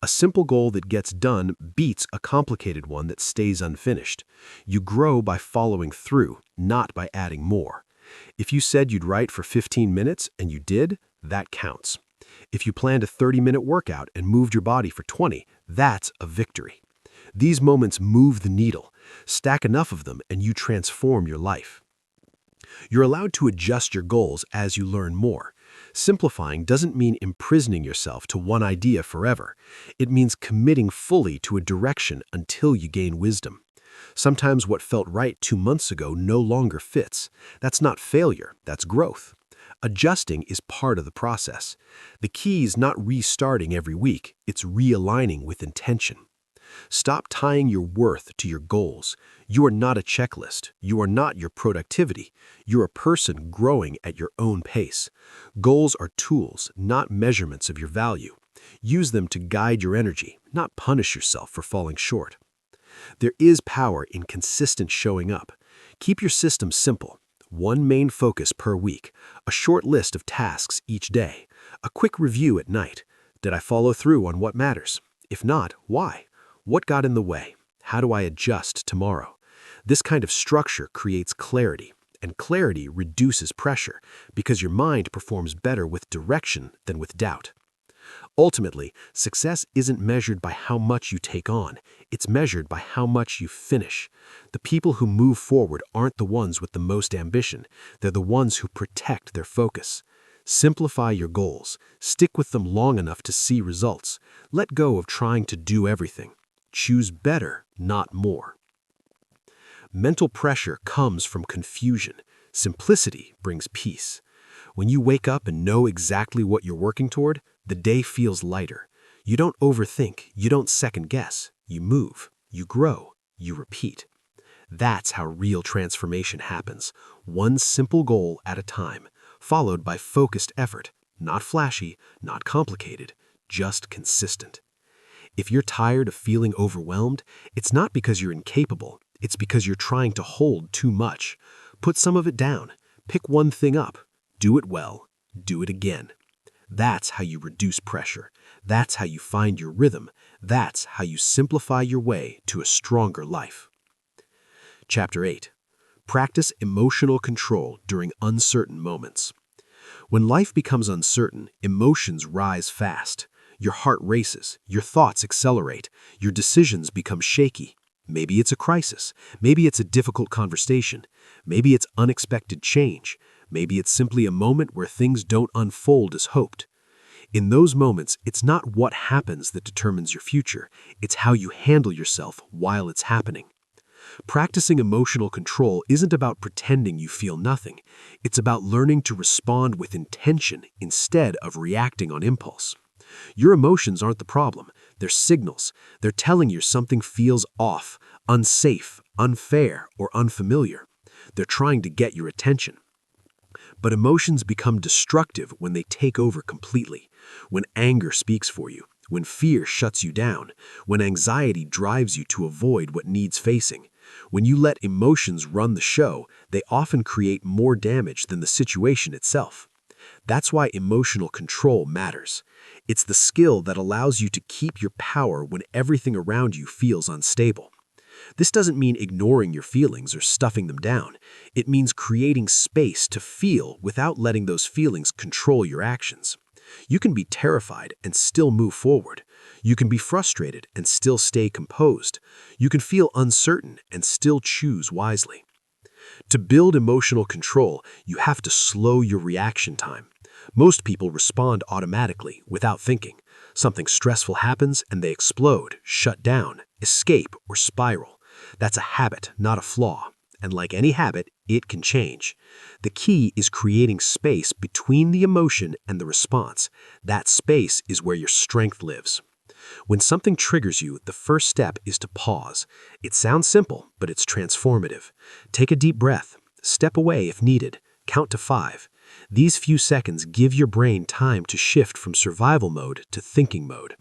A simple goal that gets done beats a complicated one that stays unfinished. You grow by following through, not by adding more. If you said you'd write for 15 minutes and you did, that counts. If you planned a 30-minute workout and moved your body for 20, that's a victory. These moments move the needle. Stack enough of them and you transform your life. You're allowed to adjust your goals as you learn more. Simplifying doesn't mean imprisoning yourself to one idea forever. It means committing fully to a direction until you gain wisdom. Sometimes what felt right 2 months ago no longer fits. That's not failure, that's growth. Adjusting is part of the process. The key is not restarting every week, it's realigning with intention. Stop tying your worth to your goals. You are not a checklist. You are not your productivity. You're a person growing at your own pace. Goals are tools, not measurements of your value. Use them to guide your energy, not punish yourself for falling short. There is power in consistent showing up. Keep your system simple. One main focus per week, a short list of tasks each day, a quick review at night. Did I follow through on what matters? If not, why? What got in the way? How do I adjust tomorrow? This kind of structure creates clarity, and clarity reduces pressure because your mind performs better with direction than with doubt. Ultimately, success isn't measured by how much you take on, it's measured by how much you finish. The people who move forward aren't the ones with the most ambition, they're the ones who protect their focus. Simplify your goals, stick with them long enough to see results. Let go of trying to do everything. Choose better, not more. Mental pressure comes from confusion. Simplicity brings peace. When you wake up and know exactly what you're working toward, the day feels lighter. You don't overthink, you don't second guess. You move, you grow, you repeat. That's how real transformation happens, one simple goal at a time, followed by focused effort, not flashy, not complicated, just consistent. If you're tired of feeling overwhelmed, it's not because you're incapable, it's because you're trying to hold too much. Put some of it down, pick one thing up, do it well, do it again. That's how you reduce pressure. That's how you find your rhythm. That's how you simplify your way to a stronger life. Chapter 8. Practice emotional control during uncertain moments. When life becomes uncertain, emotions rise fast. Your heart races, your thoughts accelerate, your decisions become shaky. Maybe it's a crisis, maybe it's a difficult conversation, maybe it's unexpected change, maybe it's simply a moment where things don't unfold as hoped. In those moments, it's not what happens that determines your future, it's how you handle yourself while it's happening. Practicing emotional control isn't about pretending you feel nothing. It's about learning to respond with intention instead of reacting on impulse. Your emotions aren't the problem. They're signals. They're telling you something feels off, unsafe, unfair, or unfamiliar. They're trying to get your attention. But emotions become destructive when they take over completely. When anger speaks for you, when fear shuts you down, when anxiety drives you to avoid what needs facing. When you let emotions run the show, they often create more damage than the situation itself. That's why emotional control matters. It's the skill that allows you to keep your power when everything around you feels unstable. This doesn't mean ignoring your feelings or stuffing them down. It means creating space to feel without letting those feelings control your actions. You can be terrified and still move forward. You can be frustrated and still stay composed. You can feel uncertain and still choose wisely. To build emotional control, you have to slow your reaction time. Most people respond automatically, without thinking. Something stressful happens and they explode, shut down, escape, or spiral. That's a habit, not a flaw. And like any habit, it can change. The key is creating space between the emotion and the response. That space is where your strength lives. When something triggers you, the first step is to pause. It sounds simple, but it's transformative. Take a deep breath. Step away if needed. Count to 5. These few seconds give your brain time to shift from survival mode to thinking mode.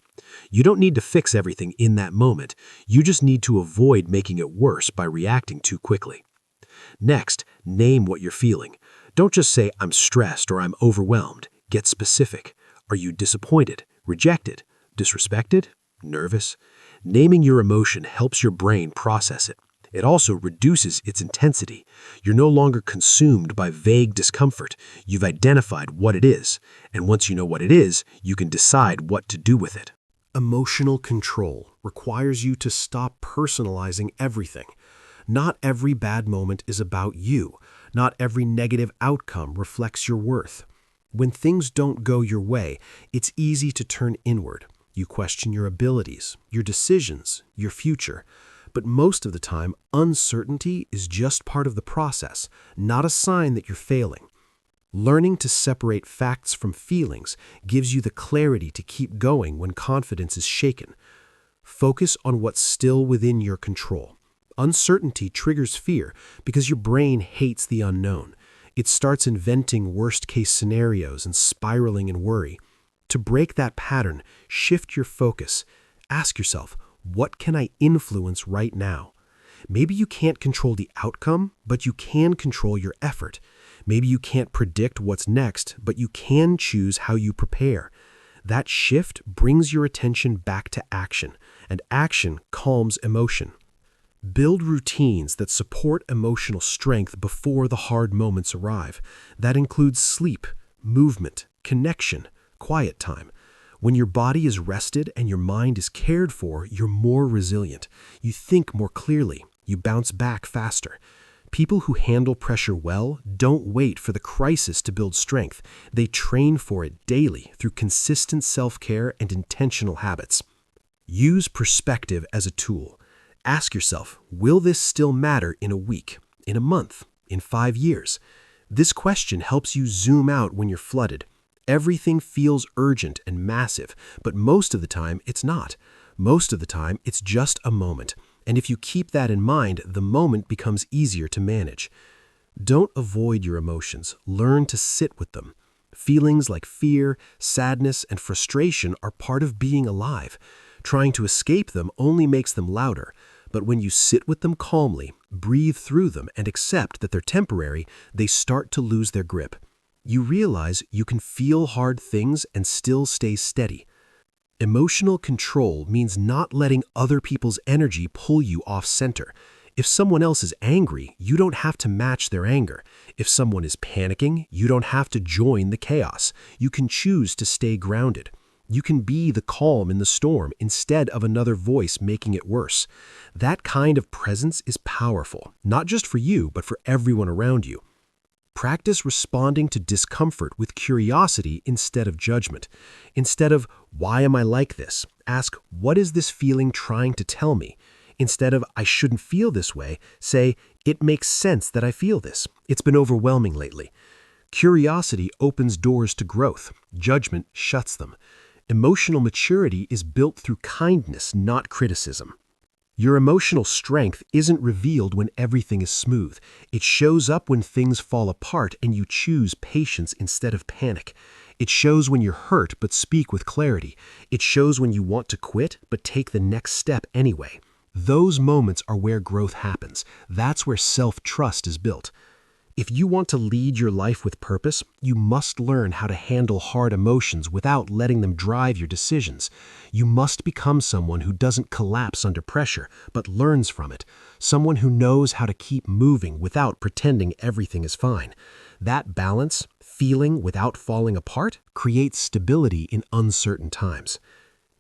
You don't need to fix everything in that moment. You just need to avoid making it worse by reacting too quickly. Next, name what you're feeling. Don't just say, "I'm stressed" or "I'm overwhelmed." Get specific. Are you disappointed, rejected, disrespected, nervous? Naming your emotion helps your brain process it. It also reduces its intensity. You're no longer consumed by vague discomfort. You've identified what it is. And once you know what it is, you can decide what to do with it. Emotional control requires you to stop personalizing everything. Not every bad moment is about you. Not every negative outcome reflects your worth. When things don't go your way, it's easy to turn inward. You question your abilities, your decisions, your future. But most of the time, uncertainty is just part of the process, not a sign that you're failing. Learning to separate facts from feelings gives you the clarity to keep going when confidence is shaken. Focus on what's still within your control. Uncertainty triggers fear because your brain hates the unknown. It starts inventing worst-case scenarios and spiraling in worry. To break that pattern, shift your focus. Ask yourself, what can I influence right now? Maybe you can't control the outcome, but you can control your effort. Maybe you can't predict what's next, but you can choose how you prepare. That shift brings your attention back to action, and action calms emotion. Build routines that support emotional strength before the hard moments arrive. That includes sleep, movement, connection, quiet time. When your body is rested and your mind is cared for, you're more resilient. You think more clearly. You bounce back faster. People who handle pressure well don't wait for the crisis to build strength. They train for it daily through consistent self-care and intentional habits. Use perspective as a tool. Ask yourself, will this still matter in a week, in a month, in 5 years? This question helps you zoom out when you're flooded. Everything feels urgent and massive, but most of the time it's not. Most of the time it's just a moment. And if you keep that in mind, the moment becomes easier to manage. Don't avoid your emotions. Learn to sit with them. Feelings like fear, sadness, and frustration are part of being alive. Trying to escape them only makes them louder. But when you sit with them calmly, breathe through them, and accept that they're temporary, they start to lose their grip. You realize you can feel hard things and still stay steady. Emotional control means not letting other people's energy pull you off center. If someone else is angry, you don't have to match their anger. If someone is panicking, you don't have to join the chaos. You can choose to stay grounded. You can be the calm in the storm instead of another voice making it worse. That kind of presence is powerful, not just for you, but for everyone around you. Practice responding to discomfort with curiosity instead of judgment. Instead of, why am I like this? Ask, what is this feeling trying to tell me? Instead of, I shouldn't feel this way, say, it makes sense that I feel this. It's been overwhelming lately. Curiosity opens doors to growth. Judgment shuts them. Emotional maturity is built through kindness, not criticism. Your emotional strength isn't revealed when everything is smooth. It shows up when things fall apart and you choose patience instead of panic. It shows when you're hurt but speak with clarity. It shows when you want to quit but take the next step anyway. Those moments are where growth happens. That's where self-trust is built. If you want to lead your life with purpose, you must learn how to handle hard emotions without letting them drive your decisions. You must become someone who doesn't collapse under pressure, but learns from it. Someone who knows how to keep moving without pretending everything is fine. That balance, feeling without falling apart, creates stability in uncertain times.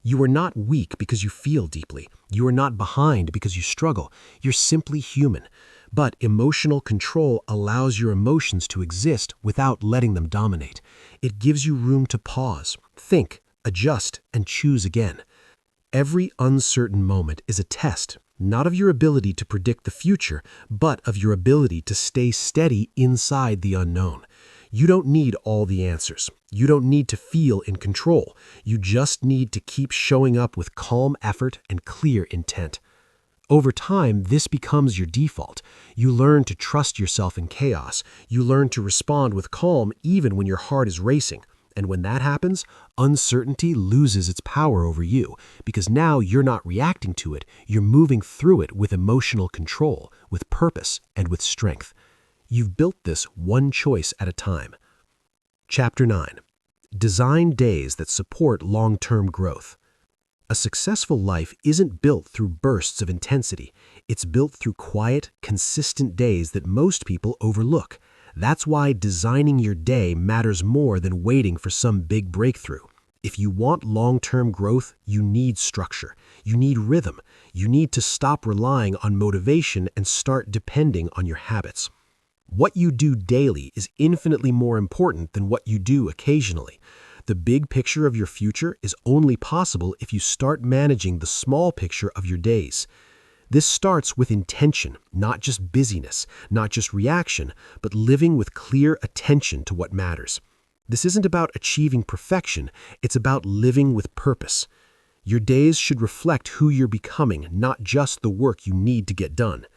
You are not weak because you feel deeply. You are not behind because you struggle. You're simply human. But emotional control allows your emotions to exist without letting them dominate. It gives you room to pause, think, adjust, and choose again. Every uncertain moment is a test, not of your ability to predict the future, but of your ability to stay steady inside the unknown. You don't need all the answers. You don't need to feel in control. You just need to keep showing up with calm effort and clear intent. Over time, this becomes your default. You learn to trust yourself in chaos. You learn to respond with calm even when your heart is racing. And when that happens, uncertainty loses its power over you, because now you're not reacting to it, you're moving through it with emotional control, with purpose, and with strength. You've built this one choice at a time. Chapter 9. Design days that support long-term growth. A successful life isn't built through bursts of intensity. It's built through quiet, consistent days that most people overlook. That's why designing your day matters more than waiting for some big breakthrough. If you want long-term growth, you need structure. You need rhythm. You need to stop relying on motivation and start depending on your habits. What you do daily is infinitely more important than what you do occasionally. The big picture of your future is only possible if you start managing the small picture of your days. This starts with intention, not just busyness, not just reaction, but living with clear attention to what matters. This isn't about achieving perfection, it's about living with purpose. Your days should reflect who you're becoming, not just the work you need to get done.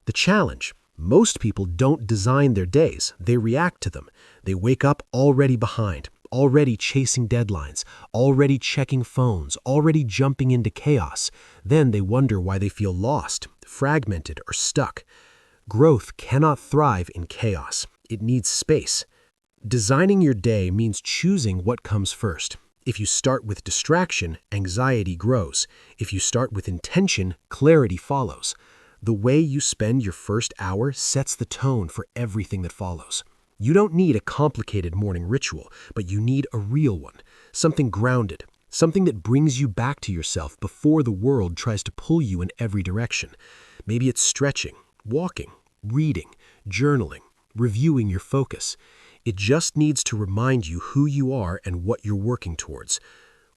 The challenge: most people don't design their days, they react to them. They wake up already behind, already chasing deadlines, already checking phones, already jumping into chaos. Then they wonder why they feel lost, fragmented, or stuck. Growth cannot thrive in chaos. It needs space. Designing your day means choosing what comes first. If you start with distraction, anxiety grows. If you start with intention, clarity follows. The way you spend your first hour sets the tone for everything that follows. You don't need a complicated morning ritual, but you need a real one, something grounded, something that brings you back to yourself before the world tries to pull you in every direction. Maybe it's stretching, walking, reading, journaling, reviewing your focus. It just needs to remind you who you are and what you're working towards.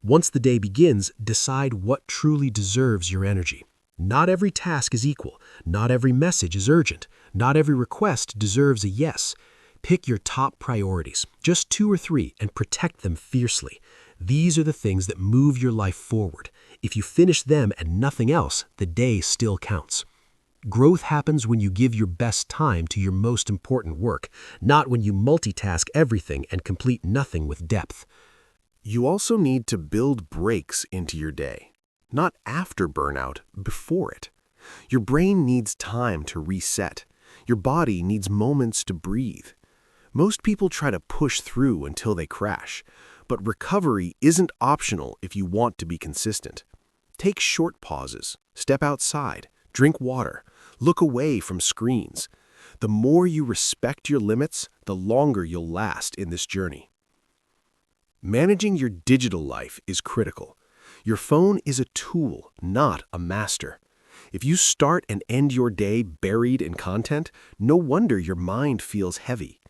Once the day begins, decide what truly deserves your energy. Not every task is equal. Not every message is urgent. Not every request deserves a yes. Pick your top priorities, just 2 or 3, and protect them fiercely. These are the things that move your life forward. If you finish them and nothing else, the day still counts. Growth happens when you give your best time to your most important work, not when you multitask everything and complete nothing with depth.
You also need to build breaks into your day. Not after burnout, before it. Your brain needs time to reset. Your body needs moments to breathe. Most people try to push through until they crash, but recovery isn't optional if you want to be consistent. Take short pauses, step outside, drink water, look away from screens. The more you respect your limits, the longer you'll last in this journey. Managing your digital life is critical. Your phone is a tool, not a master. If you start and end your day buried in content, no wonder your mind feels heavy.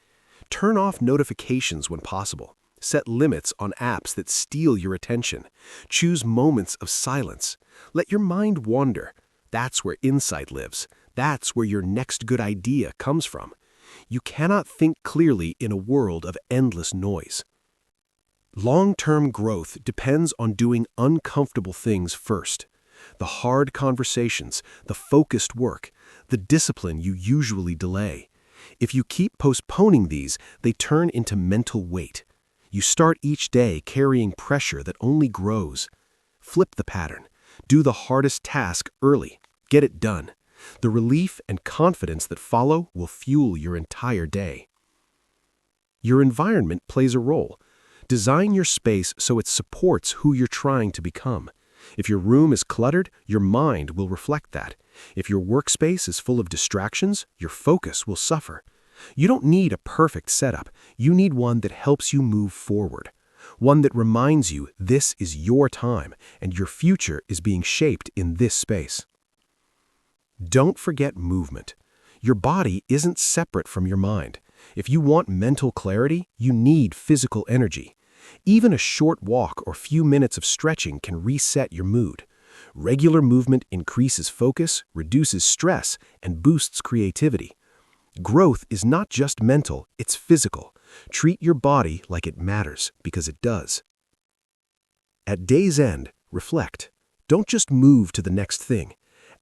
Turn off notifications when possible. Set limits on apps that steal your attention. Choose moments of silence. Let your mind wander. That's where insight lives. That's where your next good idea comes from. You cannot think clearly in a world of endless noise. Long-term growth depends on doing uncomfortable things first. The hard conversations, the focused work, the discipline you usually delay. If you keep postponing these, they turn into mental weight. You start each day carrying pressure that only grows. Flip the pattern. Do the hardest task early. Get it done. The relief and confidence that follow will fuel your entire day. Your environment plays a role. Design your space so it supports who you're trying to become. If your room is cluttered, your mind will reflect that. If your workspace is full of distractions, your focus will suffer. You don't need a perfect setup. You need one that helps you move forward. One that reminds you this is your time and your future is being shaped in this space. Don't forget movement. Your body isn't separate from your mind. If you want mental clarity, you need physical energy. Even a short walk or few minutes of stretching can reset your mood. Regular movement increases focus, reduces stress, and boosts creativity. Growth is not just mental, it's physical. Treat your body like it matters, because it does. At day's end, reflect. Don't just move to the next thing.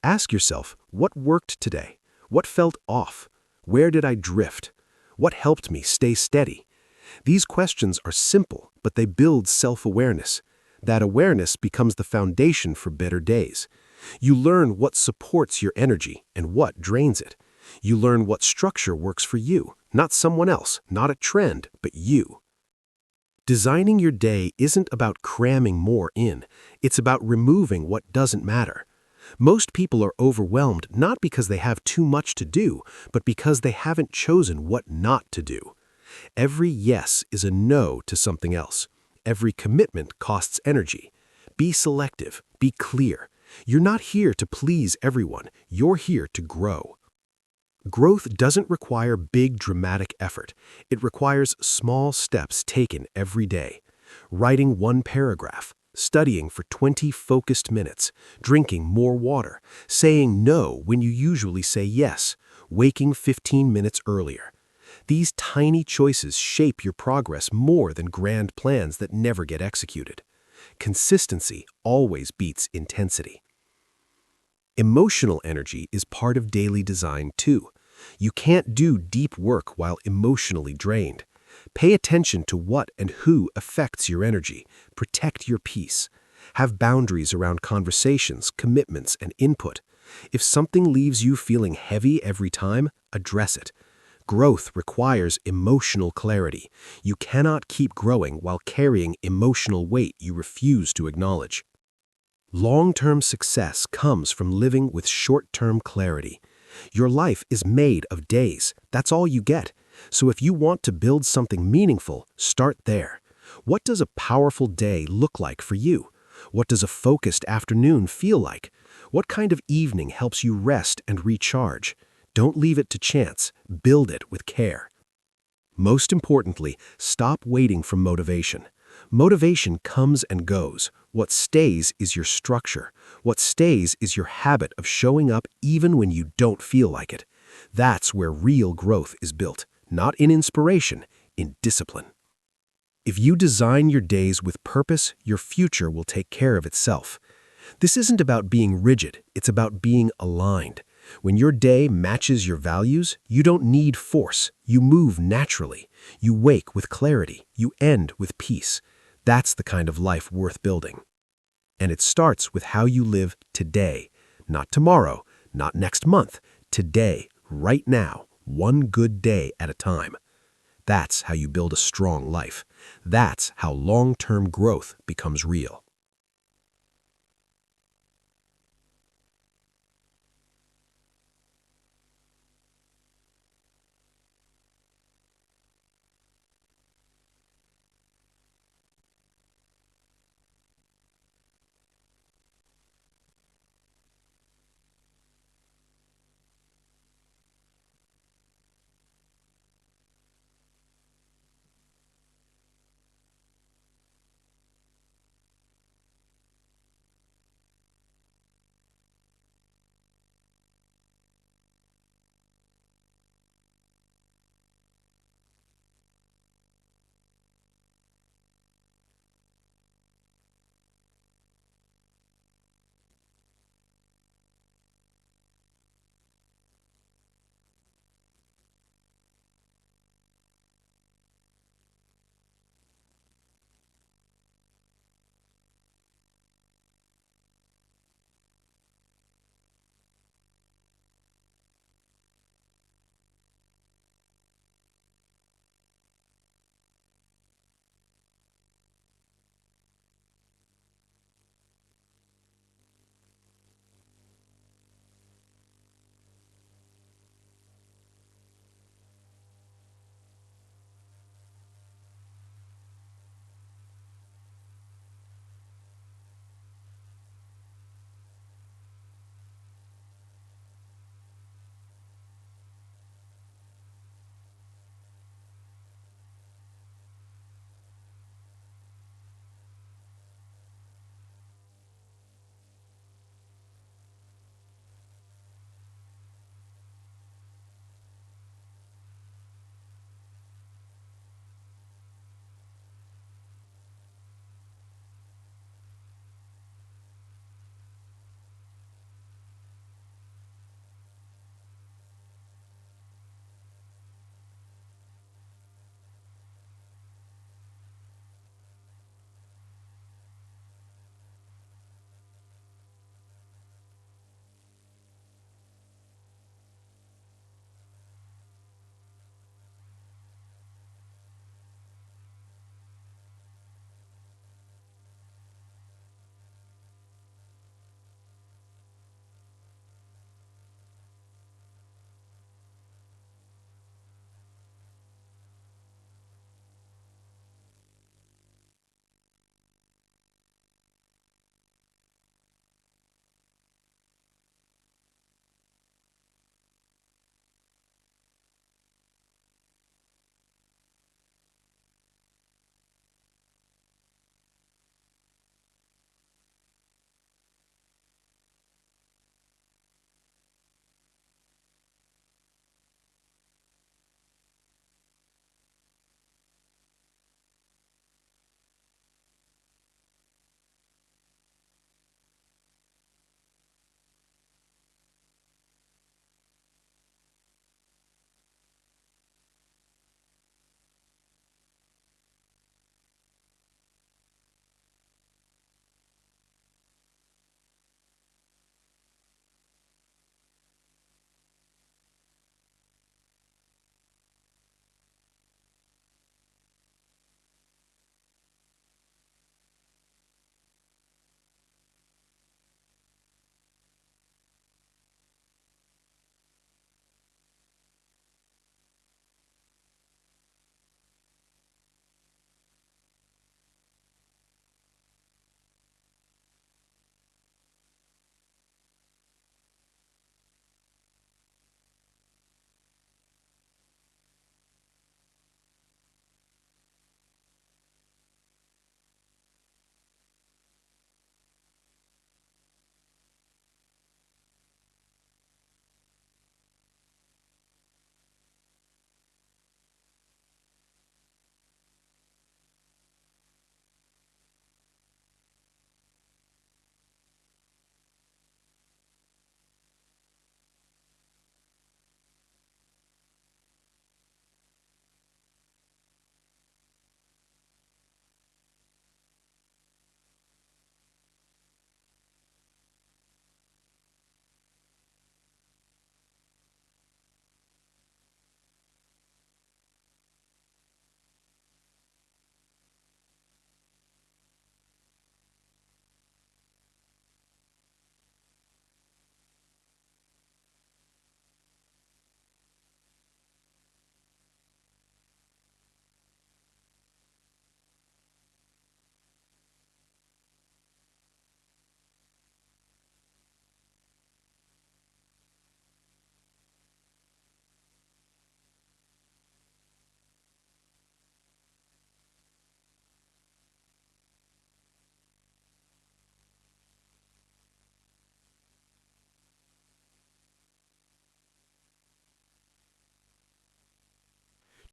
Ask yourself, what worked today? What felt off? Where did I drift? What helped me stay steady? These questions are simple, but they build self-awareness. That awareness becomes the foundation for better days. You learn what supports your energy and what drains it. You learn what structure works for you, not someone else, not a trend, but you. Designing your day isn't about cramming more in. It's about removing what doesn't matter. Most people are overwhelmed not because they have too much to do, but because they haven't chosen what not to do. Every yes is a no to something else. Every commitment costs energy. Be selective. Be clear. You're not here to please everyone. You're here to grow. Growth doesn't require big, dramatic effort. It requires small steps taken every day. Writing one paragraph, studying for 20 focused minutes, drinking more water, saying no when you usually say yes, waking 15 minutes earlier. These tiny choices shape your progress more than grand plans that never get executed. Consistency always beats intensity. Emotional energy is part of daily design too. You can't do deep work while emotionally drained. Pay attention to what and who affects your energy. Protect your peace. Have boundaries around conversations, commitments, and input. If something leaves you feeling heavy every time, address it. Growth requires emotional clarity. You cannot keep growing while carrying emotional weight you refuse to acknowledge. Long-term success comes from living with short-term clarity. Your life is made of days. That's all you get. So if you want to build something meaningful, start there. What does a powerful day look like for you? What does a focused afternoon feel like? What kind of evening helps you rest and recharge? Don't leave it to chance. Build it with care. Most importantly, stop waiting for motivation.
Motivation comes and goes. What stays is your structure. What stays is your habit of showing up even when you don't feel like it. That's where real growth is built, not in inspiration, in discipline. If you design your days with purpose, your future will take care of itself. This isn't about being rigid, it's about being aligned. When your day matches your values, you don't need force. You move naturally. You wake with clarity. You end with peace. That's the kind of life worth building. And it starts with how you live today. Not tomorrow, not next month. Today, right now, one good day at a time. That's how you build a strong life. That's how long-term growth becomes real.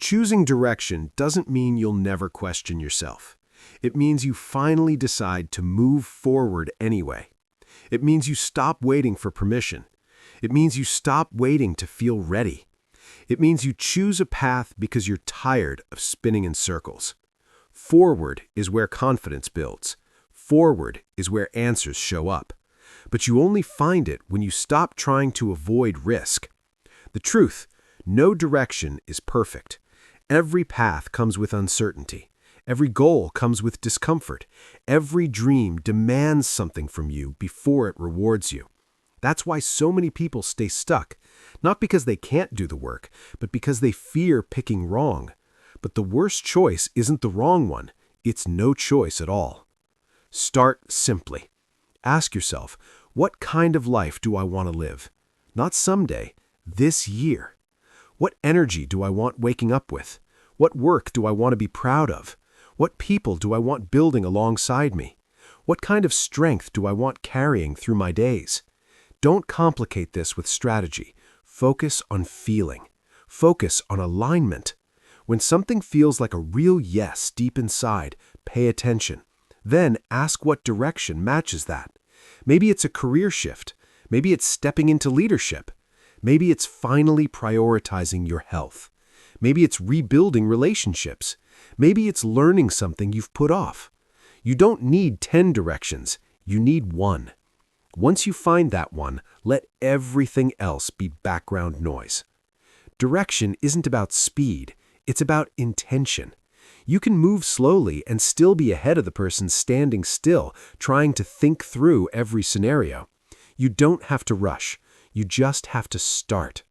Choosing direction doesn't mean you'll never question yourself. It means you finally decide to move forward anyway. It means you stop waiting for permission. It means you stop waiting to feel ready. It means you choose a path because you're tired of spinning in circles. Forward is where confidence builds. Forward is where answers show up. But you only find it when you stop trying to avoid risk. The truth, no direction is perfect. Every path comes with uncertainty. Every goal comes with discomfort. Every dream demands something from you before it rewards you. That's why so many people stay stuck, not because they can't do the work, but because they fear picking wrong. But the worst choice isn't the wrong one. It's no choice at all. Start simply. Ask yourself, what kind of life do I want to live? Not someday, this year. What energy do I want waking up with? What work do I want to be proud of? What people do I want building alongside me? What kind of strength do I want carrying through my days? Don't complicate this with strategy. Focus on feeling. Focus on alignment. When something feels like a real yes deep inside, pay attention. Then ask what direction matches that. Maybe it's a career shift. Maybe it's stepping into leadership. Maybe it's finally prioritizing your health. Maybe it's rebuilding relationships. Maybe it's learning something you've put off. You don't need 10 directions. You need one. Once you find that one, let everything else be background noise. Direction isn't about speed. It's about intention. You can move slowly and still be ahead of the person standing still, trying to think through every scenario. You don't have to rush. You just have to start.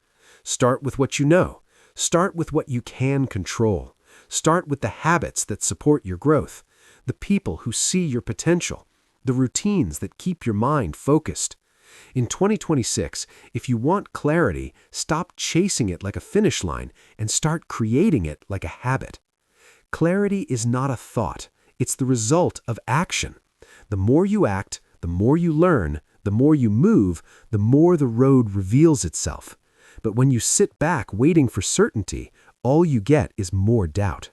Start with what you know. Start with what you can control. Start with the habits that support your growth, the people who see your potential, the routines that keep your mind focused. In 2026, if you want clarity, stop chasing it like a finish line and start creating it like a habit. Clarity is not a thought. It's the result of action. The more you act, the more you learn, the more you move, the more the road reveals itself. But when you sit back waiting for certainty, all you get is more doubt.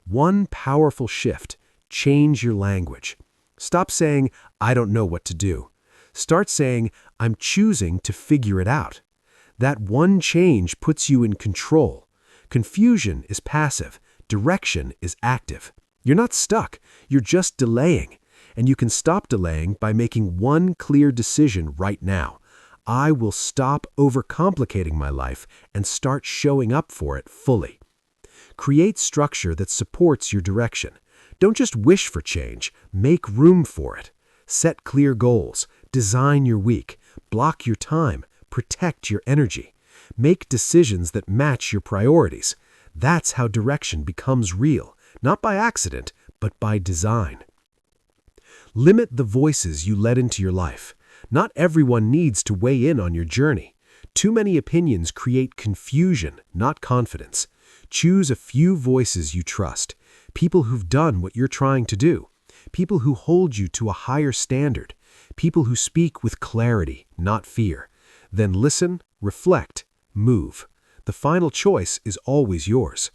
One powerful shift: change your language. Stop saying, "I don't know what to do." Start saying, "I'm choosing to figure it out." That one change puts you in control. Confusion is passive. Direction is active. You're not stuck. You're just delaying. And you can stop delaying by making one clear decision right now. I will stop overcomplicating my life and start showing up for it fully. Create structure that supports your direction. Don't just wish for change. Make room for it. Set clear goals. Design your week. Block your time. Protect your energy. Make decisions that match your priorities. That's how direction becomes real, not by accident, but by design. Limit the voices you let into your life. Not everyone needs to weigh in on your journey. Too many opinions create confusion, not confidence. Choose a few voices you trust, people who've done what you're trying to do, people who hold you to a higher standard, people who speak with clarity, not fear. Then listen, reflect, move. The final choice is always yours.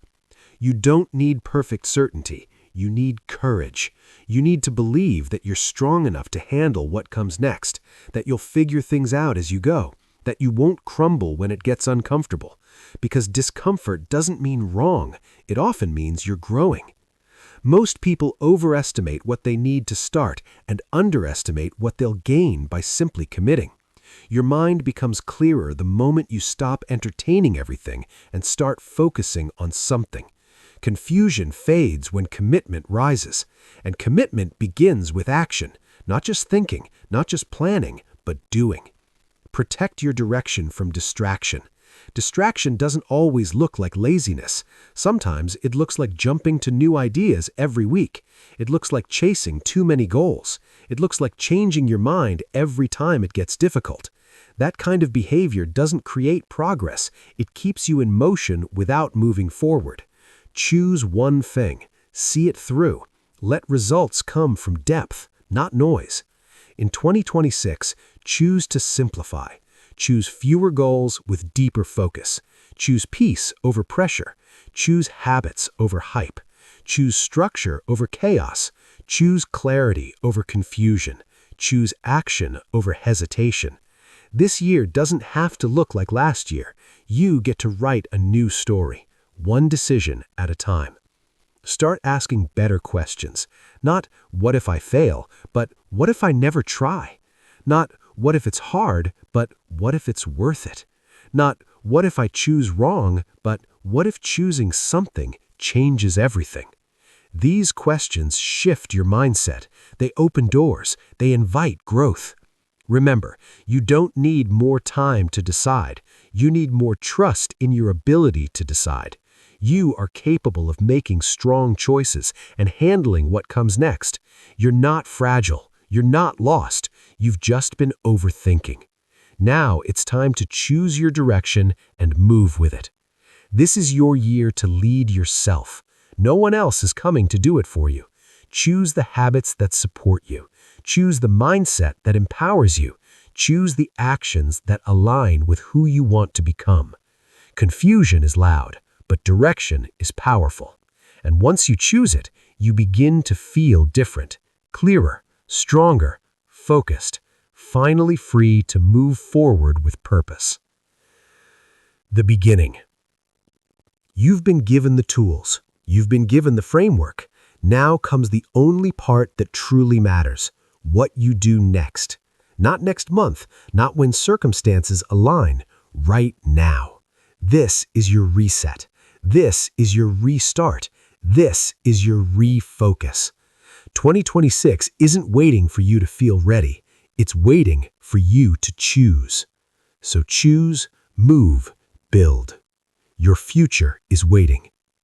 You don't need perfect certainty. You need courage. You need to believe that you're strong enough to handle what comes next, that you'll figure things out as you go, that you won't crumble when it gets uncomfortable. Because discomfort doesn't mean wrong. It often means you're growing. Most people overestimate what they need to start and underestimate what they'll gain by simply committing. Your mind becomes clearer the moment you stop entertaining everything and start focusing on something. Confusion fades when commitment rises, and commitment begins with action, not just thinking, not just planning, but doing. Protect your direction from distraction. Distraction doesn't always look like laziness. Sometimes it looks like jumping to new ideas every week. It looks like chasing too many goals. It looks like changing your mind every time it gets difficult. That kind of behavior doesn't create progress. It keeps you in motion without moving forward. Choose one thing. See it through. Let results come from depth, not noise. In 2026, choose to simplify. Choose fewer goals with deeper focus. Choose peace over pressure. Choose habits over hype. Choose structure over chaos. Choose clarity over confusion. Choose action over hesitation. This year doesn't have to look like last year. You get to write a new story, one decision at a time. Start asking better questions. Not, what if I fail, but what if I never try? Not, what if it's hard, but what if it's worth it? Not, what if I choose wrong, but what if choosing something changes everything? These questions shift your mindset. They open doors. They invite growth. Remember, you don't need more time to decide. You need more trust in your ability to decide. You are capable of making strong choices and handling what comes next. You're not fragile. You're not lost. You've just been overthinking. Now it's time to choose your direction and move with it. This is your year to lead yourself. No one else is coming to do it for you. Choose the habits that support you. Choose the mindset that empowers you. Choose the actions that align with who you want to become. Confusion is loud, but direction is powerful. And once you choose it, you begin to feel different, clearer, stronger, focused, finally free to move forward with purpose. The beginning. You've been given the tools. You've been given the framework. Now comes the only part that truly matters: what you do next. Not next month, not when circumstances align, right now. This is your reset. This is your restart. This is your refocus. 2026 isn't waiting for you to feel ready. It's waiting for you to choose. So choose, move, build. Your future is waiting.